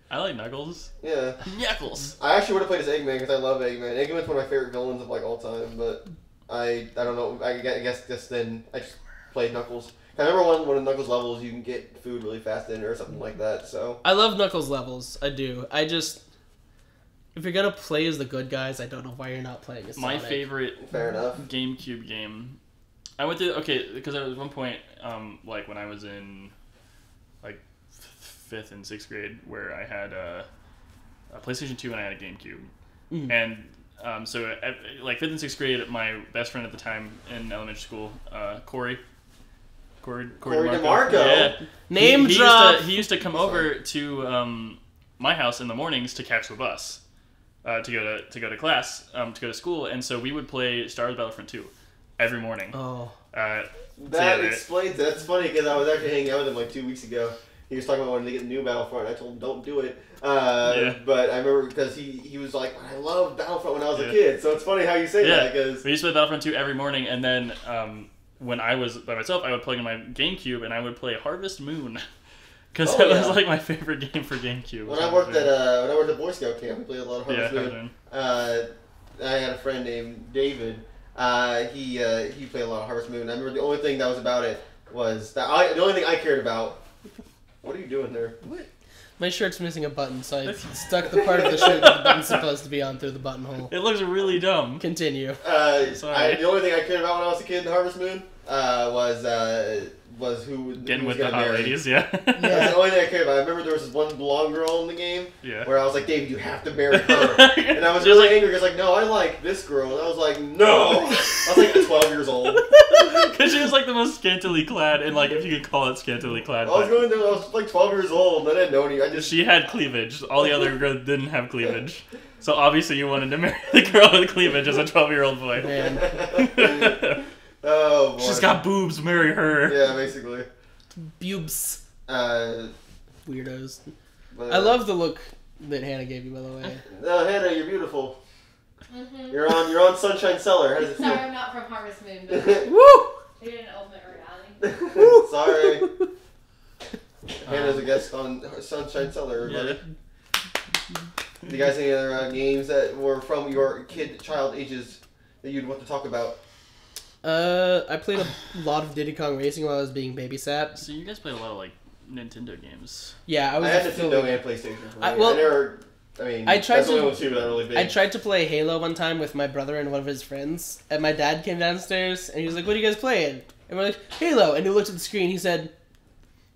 [SPEAKER 3] I like Knuckles.
[SPEAKER 2] Yeah.
[SPEAKER 3] Knuckles.
[SPEAKER 2] I actually would have played as Eggman because I love Eggman. Eggman's one of my favorite villains of like all time, but I don't know. I guess just then I just played Knuckles. I remember one of Knuckles levels you can get food really fast in or something like that. So
[SPEAKER 1] I love Knuckles levels. I do. If you're gonna play as the good guys, I don't know why you're not playing as
[SPEAKER 3] My
[SPEAKER 1] Sonic.
[SPEAKER 3] favorite
[SPEAKER 2] fair enough.
[SPEAKER 3] GameCube game. I went through because there was one point like when I was in like 5th and 6th grade where I had a PlayStation 2 and I had a GameCube. And so at like 5th and 6th grade, my best friend at the time in elementary school, Corey
[SPEAKER 2] DeMarco.
[SPEAKER 3] Yeah.
[SPEAKER 1] Name
[SPEAKER 3] he
[SPEAKER 1] drop.
[SPEAKER 3] He used to come over to my house in the mornings to catch the bus to go to class, to go to school, and so we would play Star Wars Battlefront 2 every morning.
[SPEAKER 1] Oh.
[SPEAKER 2] That
[SPEAKER 3] together.
[SPEAKER 2] explains it. That's funny because I was actually hanging out with him like 2 weeks ago. He was talking about wanting to get the new Battlefront. I told him don't do it. But I remember because he was like, I loved Battlefront when I was a kid. So it's funny how you say that because
[SPEAKER 3] we used to play Battlefront 2 every morning, and then when I was by myself, I would plug in my GameCube and I would play Harvest Moon because that was like my favorite game for GameCube.
[SPEAKER 2] When I worked at Boy Scout camp, we played a lot of Harvest Moon. I had a friend named David. He played a lot of Harvest Moon. I remember the only thing that was about it was that the only thing I cared about. What are you doing there?
[SPEAKER 1] What? My shirt's missing a button, so I stuck the part of the shirt that the button's supposed to be on through the buttonhole.
[SPEAKER 3] It looks really dumb.
[SPEAKER 1] Continue.
[SPEAKER 3] Sorry.
[SPEAKER 2] The only thing I cared about when I was a kid in Harvest Moon was who
[SPEAKER 3] Getting
[SPEAKER 2] who was
[SPEAKER 3] with the
[SPEAKER 2] gonna
[SPEAKER 3] hot
[SPEAKER 2] marry.
[SPEAKER 3] ladies, yeah.
[SPEAKER 2] That's the only thing I cared about. I remember there was this one blonde girl in the game where I was like, David, you have to marry her. And I was really angry because like, no, I like this girl. And I was like, no. I was like 12 years old.
[SPEAKER 3] Because she was like the most scantily clad, and like if you could call it scantily clad.
[SPEAKER 2] I was like 12 years old. And I didn't know any.
[SPEAKER 3] She had cleavage. All the other girls didn't have cleavage. So obviously you wanted to marry the girl with cleavage as a 12-year-old boy.
[SPEAKER 1] Man.
[SPEAKER 2] Oh boy.
[SPEAKER 3] She's got boobs, marry her.
[SPEAKER 2] Yeah, basically.
[SPEAKER 1] Bubes. Weirdos.
[SPEAKER 2] But,
[SPEAKER 1] I love the look that Hannah gave you, by the way.
[SPEAKER 2] No, Hannah, you're beautiful.
[SPEAKER 4] Mm-hmm.
[SPEAKER 2] You're on Sunshine Cellar. How does it feel?
[SPEAKER 4] Sorry, I'm not from Harvest Moon, but
[SPEAKER 1] Woo!
[SPEAKER 4] they did an ultimate reality.
[SPEAKER 2] Sorry. Hannah's a guest on Sunshine Cellar, everybody. Do you guys have any other games that were from your child ages that you'd want to talk about?
[SPEAKER 1] I played a lot of Diddy Kong Racing while I was being babysat.
[SPEAKER 3] So you guys played a lot of like Nintendo games.
[SPEAKER 1] Yeah,
[SPEAKER 2] I had Nintendo and PlayStation.
[SPEAKER 1] I tried
[SPEAKER 2] that's
[SPEAKER 1] to-
[SPEAKER 2] only one two that are really big.
[SPEAKER 1] I tried to play Halo one time with my brother and one of his friends, and my dad came downstairs and he was like, "What are you guys playing?" And we're like, "Halo." And he looked at the screen. He said,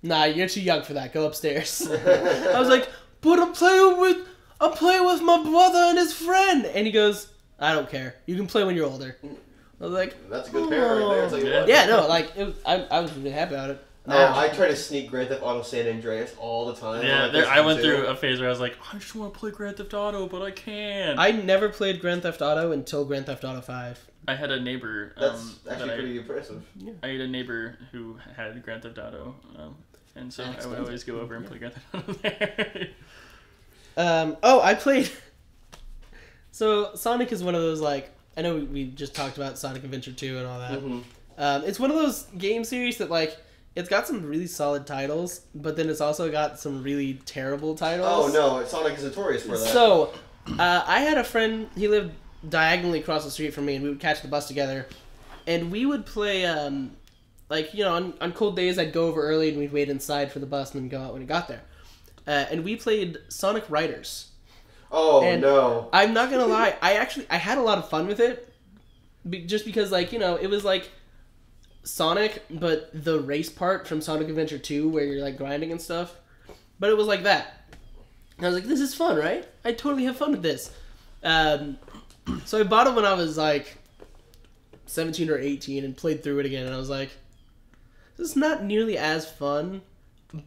[SPEAKER 1] "Nah, you're too young for that. Go upstairs." I was like, "But I'm playing with my brother and his friend." And he goes, "I don't care. You can play when you're older." I was like,
[SPEAKER 2] That's a good pair right there. It's like, what?
[SPEAKER 1] "Yeah, no, like I was really happy about it."
[SPEAKER 2] I try to sneak Grand Theft Auto San Andreas all the time.
[SPEAKER 3] Yeah,
[SPEAKER 2] on my
[SPEAKER 3] I went
[SPEAKER 2] PlayStation
[SPEAKER 3] through
[SPEAKER 2] 2.
[SPEAKER 3] a phase where I was like, I just want to play Grand Theft Auto, but I can't.
[SPEAKER 1] I never played Grand Theft Auto until Grand Theft Auto 5.
[SPEAKER 3] I had a neighbor.
[SPEAKER 2] That's
[SPEAKER 3] that
[SPEAKER 2] actually pretty impressive.
[SPEAKER 3] I had a neighbor who had Grand Theft Auto, and so I would always go over and play Grand Theft Auto there.
[SPEAKER 1] I played. So Sonic is one of those like I know we just talked about Sonic Adventure 2 and all that.
[SPEAKER 2] Mm-hmm.
[SPEAKER 1] It's one of those game series that, like, it's got some really solid titles, but then it's also got some really terrible titles.
[SPEAKER 2] Oh, no. Sonic is notorious for that.
[SPEAKER 1] So, I had a friend, he lived diagonally across the street from me, and we would catch the bus together. And we would play, like, you know, on cold days, I'd go over early, and we'd wait inside for the bus and then go out when it got there. And we played Sonic Riders.
[SPEAKER 2] Oh,
[SPEAKER 1] And
[SPEAKER 2] no.
[SPEAKER 1] I'm not gonna lie, I had a lot of fun with it, just because, like, you know, it was like Sonic, but the race part from Sonic Adventure 2, where you're, like, grinding and stuff, but it was like that. And I was like, this is fun, right? I totally have fun with this. So I bought it when I was, like, 17 or 18 and played through it again, and I was like, this is not nearly as fun,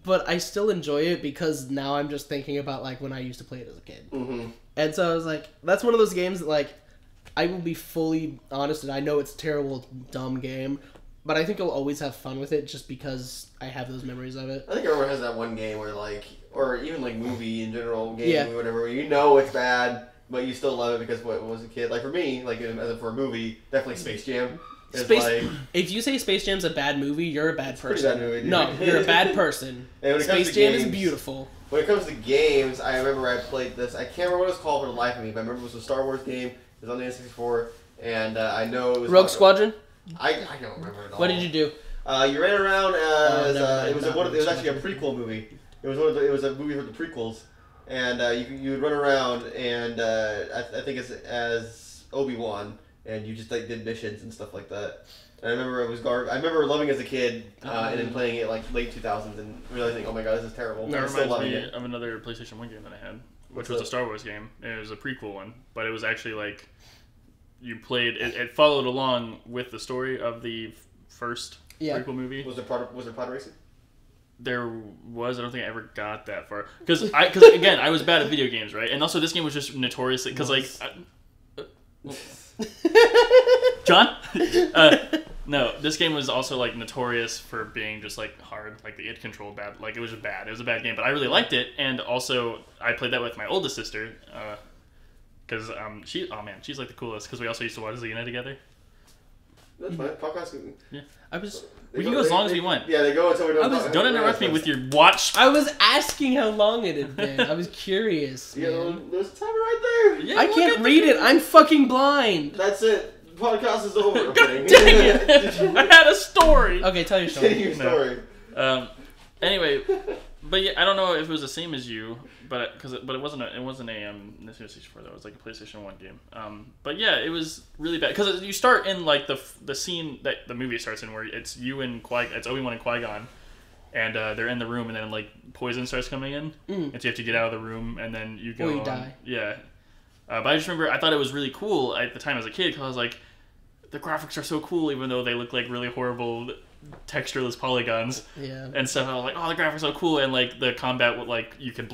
[SPEAKER 1] but I still enjoy it because now I'm just thinking about, like, when I used to play it as a kid.
[SPEAKER 2] Mm-hmm.
[SPEAKER 1] And so I was like, that's one of those games that, like, I will be fully honest, and I know it's a terrible, dumb game, but I think I'll always have fun with it just because I have those memories of it.
[SPEAKER 2] I think everyone has that one game where, like, or even, like, movie in general, game
[SPEAKER 1] Yeah.
[SPEAKER 2] or whatever, where you know it's bad, but you still love it because what was a kid. Like, for me, like, for a movie, definitely Space Jam.
[SPEAKER 1] If you say Space Jam's a bad movie, you're a bad
[SPEAKER 2] pretty
[SPEAKER 1] person.
[SPEAKER 2] bad movie, dude.
[SPEAKER 1] No, you're a bad person.
[SPEAKER 2] And when it comes
[SPEAKER 1] Space
[SPEAKER 2] to
[SPEAKER 1] Jam is
[SPEAKER 2] games-
[SPEAKER 1] beautiful.
[SPEAKER 2] When it comes to games, I remember I played this. I can't remember what it was called for the life of me, but I remember it was a Star Wars game. It was on the N64, and I know it was
[SPEAKER 1] Rogue Squadron?
[SPEAKER 2] I don't remember it all.
[SPEAKER 1] What did you do?
[SPEAKER 2] You ran around as
[SPEAKER 1] never mind,
[SPEAKER 2] it was
[SPEAKER 1] not
[SPEAKER 2] it was
[SPEAKER 1] Rogue
[SPEAKER 2] actually a prequel movie. It was a movie for the prequels, and you would run around and I think it's as Obi-Wan, and you just like did missions and stuff like that. And I remember it was I remember loving it as a kid, and then playing it like late 2000s and realizing, oh my god, this is terrible.
[SPEAKER 3] That
[SPEAKER 2] I'm still
[SPEAKER 3] reminds
[SPEAKER 2] loving
[SPEAKER 3] me
[SPEAKER 2] it.
[SPEAKER 3] of another PlayStation 1 game that I had, which
[SPEAKER 2] What's
[SPEAKER 3] was
[SPEAKER 2] that?
[SPEAKER 3] a Star Wars game. It was a prequel one, but it was actually like you played. It followed along with the story of the first prequel movie.
[SPEAKER 2] Was there pod racing?
[SPEAKER 3] There was. I don't think I ever got that far because again I was bad at video games, right? And also this game was just notoriously because like. John? No, this game was also like notorious for being just like hard, like the id control bad, like it was just bad. It was a bad game, but I really liked it, and also I played that with my oldest sister, because she's like the coolest. Because we also used to watch Xena together.
[SPEAKER 2] That's fine. Podcast.
[SPEAKER 3] Yeah,
[SPEAKER 2] They
[SPEAKER 3] we can go as long as we want.
[SPEAKER 2] Yeah, they go until we don't.
[SPEAKER 3] Don't interrupt me with your watch.
[SPEAKER 1] I was asking how long it had been. I was curious.
[SPEAKER 2] Yeah,
[SPEAKER 1] man.
[SPEAKER 2] there's a timer right there.
[SPEAKER 3] Yeah,
[SPEAKER 1] I can't read it. I'm fucking blind.
[SPEAKER 2] That's it. Podcast is over.
[SPEAKER 3] God dang it! I had a story.
[SPEAKER 1] Okay, tell your
[SPEAKER 2] Continue
[SPEAKER 1] story.
[SPEAKER 2] your story.
[SPEAKER 3] Anyway, but yeah, I don't know if it was the same as you, but it wasn't a Nintendo 64 though. It was like a PlayStation 1 game. But yeah, it was really bad because you start in like the scene that the movie starts in where it's you and it's Obi-Wan and Qui-Gon, and they're in the room, and then like poison starts coming in, and so you have to get out of the room, and then you go.
[SPEAKER 1] Or you die.
[SPEAKER 3] Yeah. But I just remember I thought it was really cool at the time as a kid because I was like, the graphics are so cool even though they look like really horrible textureless polygons and stuff. I was like, oh, the graphics are so cool, and like the combat with like you could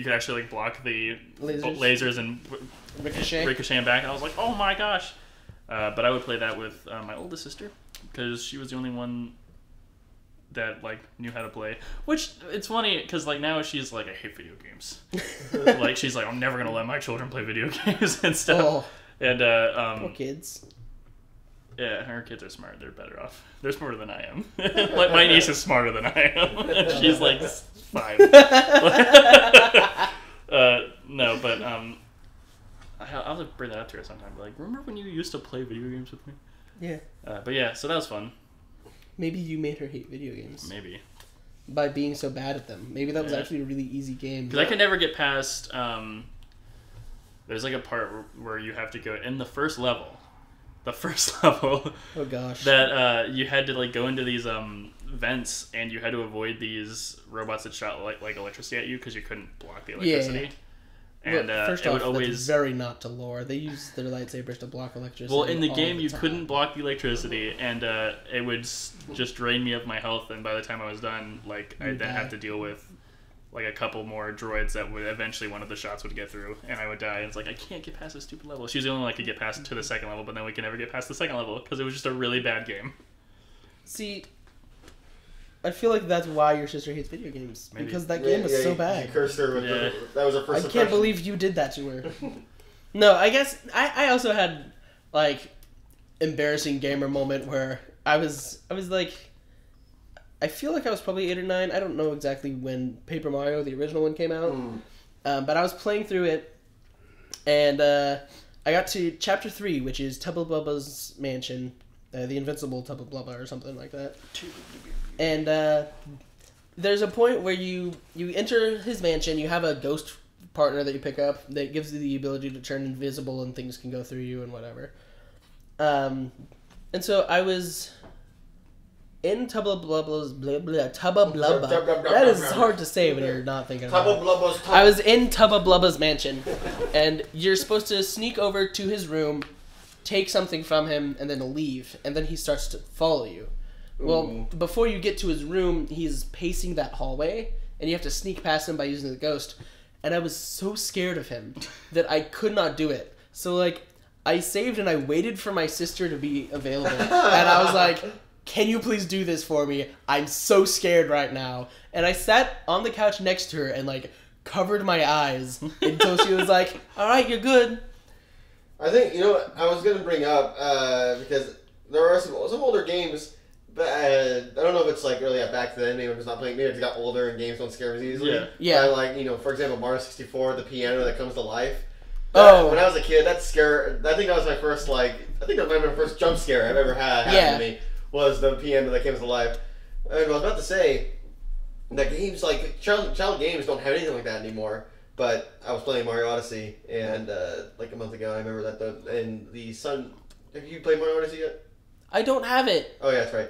[SPEAKER 3] actually like block the lasers and ricochet them back, and I was like, oh my gosh. But I would play that with my oldest sister because she was the only one that like knew how to play. Which it's funny because like now she's like, I hate video games. Like she's like, I'm never gonna let my children play video games and stuff.
[SPEAKER 1] Oh.
[SPEAKER 3] And
[SPEAKER 1] Poor kids.
[SPEAKER 3] yeah, her kids are smart. They're better off. They're smarter than I am. Like my niece is smarter than I am. And she's like 5. No, but I'll have to bring that up to her sometime. Like, remember when you used to play video games with me?
[SPEAKER 1] Yeah.
[SPEAKER 3] But yeah, so that was fun.
[SPEAKER 1] Maybe you made her hate video games.
[SPEAKER 3] Maybe.
[SPEAKER 1] By being so bad at them. Maybe that was actually a really easy game.
[SPEAKER 3] Because I could never get past. There's like a part where you have to go in the first level.
[SPEAKER 1] Oh gosh.
[SPEAKER 3] That you had to like go into these vents, and you had to avoid these robots that shot like electricity at you because you couldn't block the electricity.
[SPEAKER 1] Yeah.
[SPEAKER 3] And
[SPEAKER 1] first
[SPEAKER 3] it
[SPEAKER 1] off,
[SPEAKER 3] would always
[SPEAKER 1] that's very not to lore. They use their lightsabers to block electricity.
[SPEAKER 3] well in the game
[SPEAKER 1] all
[SPEAKER 3] you
[SPEAKER 1] time.
[SPEAKER 3] couldn't block the electricity, and it would just drain me of my health. And by the time I was done, like I'd then have to deal with like a couple more droids that would eventually one of the shots would get through, and I would die. And it's like I can't get past this stupid level. She's the only one that could get past to the second level, but then we can never get past the second level because it was just a really bad game.
[SPEAKER 1] See, I feel like that's why your sister hates video games.
[SPEAKER 3] Maybe.
[SPEAKER 1] Because that game was so bad.
[SPEAKER 2] You cursed her with that was her first
[SPEAKER 1] I can't believe you did that to her. No, I guess I also had like embarrassing gamer moment where I was like, I feel like I was probably 8 or 9. I don't know exactly when Paper Mario, the original one, came out. But I was playing through it, and I got to Chapter 3, which is Tubba Blubba's Mansion, the Invincible Tubba Blubba or something like that. And there's a point where you enter his mansion, you have a ghost partner that you pick up that gives you the ability to turn invisible and things can go through you and whatever. And so I was in Tubba Blubba's Tubba Blubba. That is hard to say when you're not thinking about it.
[SPEAKER 2] Tubba Blubba's
[SPEAKER 1] I was in Tubba Blubba's mansion, and you're supposed to sneak over to his room, take something from him, and then leave, and then he starts to follow you. Well, before you get to his room, he's pacing that hallway, and you have to sneak past him by using the ghost. And I was so scared of him that I could not do it. So, like, I saved and I waited for my sister to be available. And I was like, can you please do this for me? I'm so scared right now. And I sat on the couch next to her and, like, covered my eyes until she was like, all right, you're good.
[SPEAKER 2] I think, you know what, I was going to bring up, because there are some older games, but I don't know if it's like really back then, maybe I'm just not playing, maybe it's got older and games don't scare as easily.
[SPEAKER 1] Yeah.
[SPEAKER 2] But like, you know, for example, Mario 64, the piano that comes to life.
[SPEAKER 1] Oh.
[SPEAKER 2] When I was a kid, that scare, I think that was my first, like, I think that might have been the first jump scare I've ever had happen to me, was the piano that comes to life. And I was about to say, that games, like, child games don't have anything like that anymore. But I was playing Mario Odyssey, and like a month ago, I remember that and the sun. Have you played Mario Odyssey yet?
[SPEAKER 1] I don't have it.
[SPEAKER 2] Oh yeah, that's right.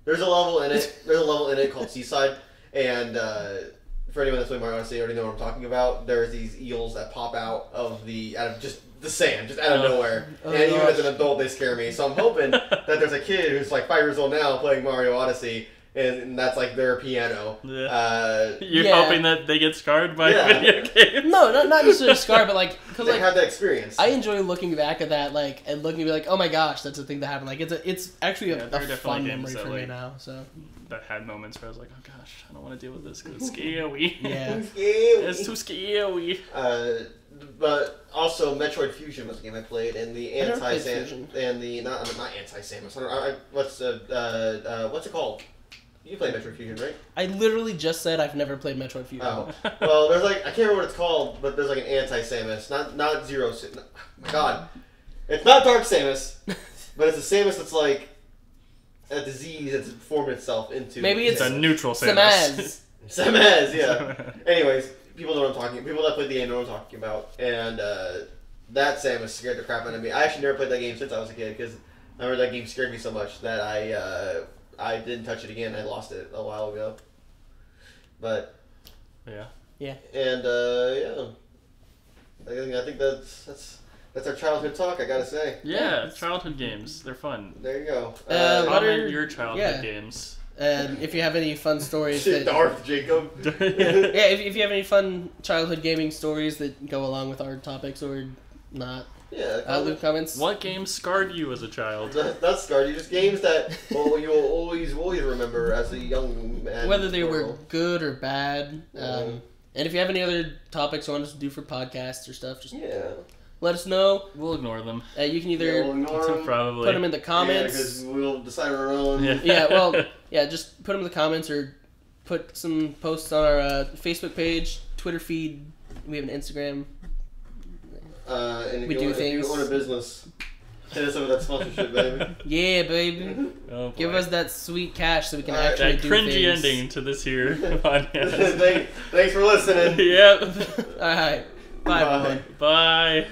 [SPEAKER 2] There's a level in it. There's a level in it called Seaside, and for anyone that's played Mario Odyssey, already know what I'm talking about. There's these eels that pop out of just the sand, just out of nowhere. And even as an adult, they scare me. So I'm hoping that there's a kid who's like 5 years old now playing Mario Odyssey. And that's like their piano.
[SPEAKER 3] You're hoping that they get scarred by video games?
[SPEAKER 1] No, not necessarily scarred, but like because
[SPEAKER 2] they have that experience.
[SPEAKER 1] I enjoy looking back at that, like, and looking and be like, oh my gosh, that's a thing that happened. Like it's actually a fun memory for me now. So
[SPEAKER 3] that had moments where I was like, oh gosh, I don't want to deal with this because it's scary.
[SPEAKER 1] Yeah,
[SPEAKER 3] it's too scary.
[SPEAKER 2] But also Metroid Fusion was a game I played, and the anti-Samus, and the not anti-Samus. What's it called? You play Metroid Fusion, right?
[SPEAKER 1] I literally just said I've never played Metroid Fusion.
[SPEAKER 2] Oh. Well, there's like, I can't remember what it's called, but there's like an anti-Samus. Not Zero Samus. Oh my god. It's not Dark Samus, but it's a Samus that's like a disease that's formed itself into...
[SPEAKER 1] Maybe it's
[SPEAKER 3] a neutral Samus.
[SPEAKER 2] Samaz, yeah. Anyways, people know what I'm talking about. People that played the game know what I'm talking about. And that Samus scared the crap out of me. I actually never played that game since I was a kid, because I remember that game scared me so much that I didn't touch it again. I lost it a while ago. But
[SPEAKER 3] yeah.
[SPEAKER 2] And I think that's our childhood talk, I gotta say.
[SPEAKER 3] Yeah, childhood games. They're fun.
[SPEAKER 2] There you go.
[SPEAKER 3] What are your childhood games?
[SPEAKER 1] And if you have any fun stories
[SPEAKER 2] Darth Jacob.
[SPEAKER 1] if you have any fun childhood gaming stories that go along with our topics or not.
[SPEAKER 2] Yeah,
[SPEAKER 1] leave comments.
[SPEAKER 3] What games scarred you as a child?
[SPEAKER 2] That scarred you. Just games that you will always remember as a young man.
[SPEAKER 1] Whether they were good or bad. And if you have any other topics you want us to do for podcasts or stuff, just let us know.
[SPEAKER 3] We'll ignore them.
[SPEAKER 1] You can either
[SPEAKER 3] probably
[SPEAKER 1] put them in the comments.
[SPEAKER 2] Because we'll decide on our own.
[SPEAKER 1] Just put them in the comments or put some posts on our Facebook page, Twitter feed. We have an Instagram.
[SPEAKER 2] And if
[SPEAKER 1] we do things.
[SPEAKER 2] If you own a business, hit us up with that sponsorship, baby.
[SPEAKER 1] Yeah, baby.
[SPEAKER 3] Oh,
[SPEAKER 1] give us that sweet cash so we can actually
[SPEAKER 3] that
[SPEAKER 1] do
[SPEAKER 3] cringy
[SPEAKER 1] things.
[SPEAKER 3] ending to this here podcast.
[SPEAKER 2] Thanks for listening.
[SPEAKER 3] Yep.
[SPEAKER 1] All right. Bye.
[SPEAKER 3] Bye.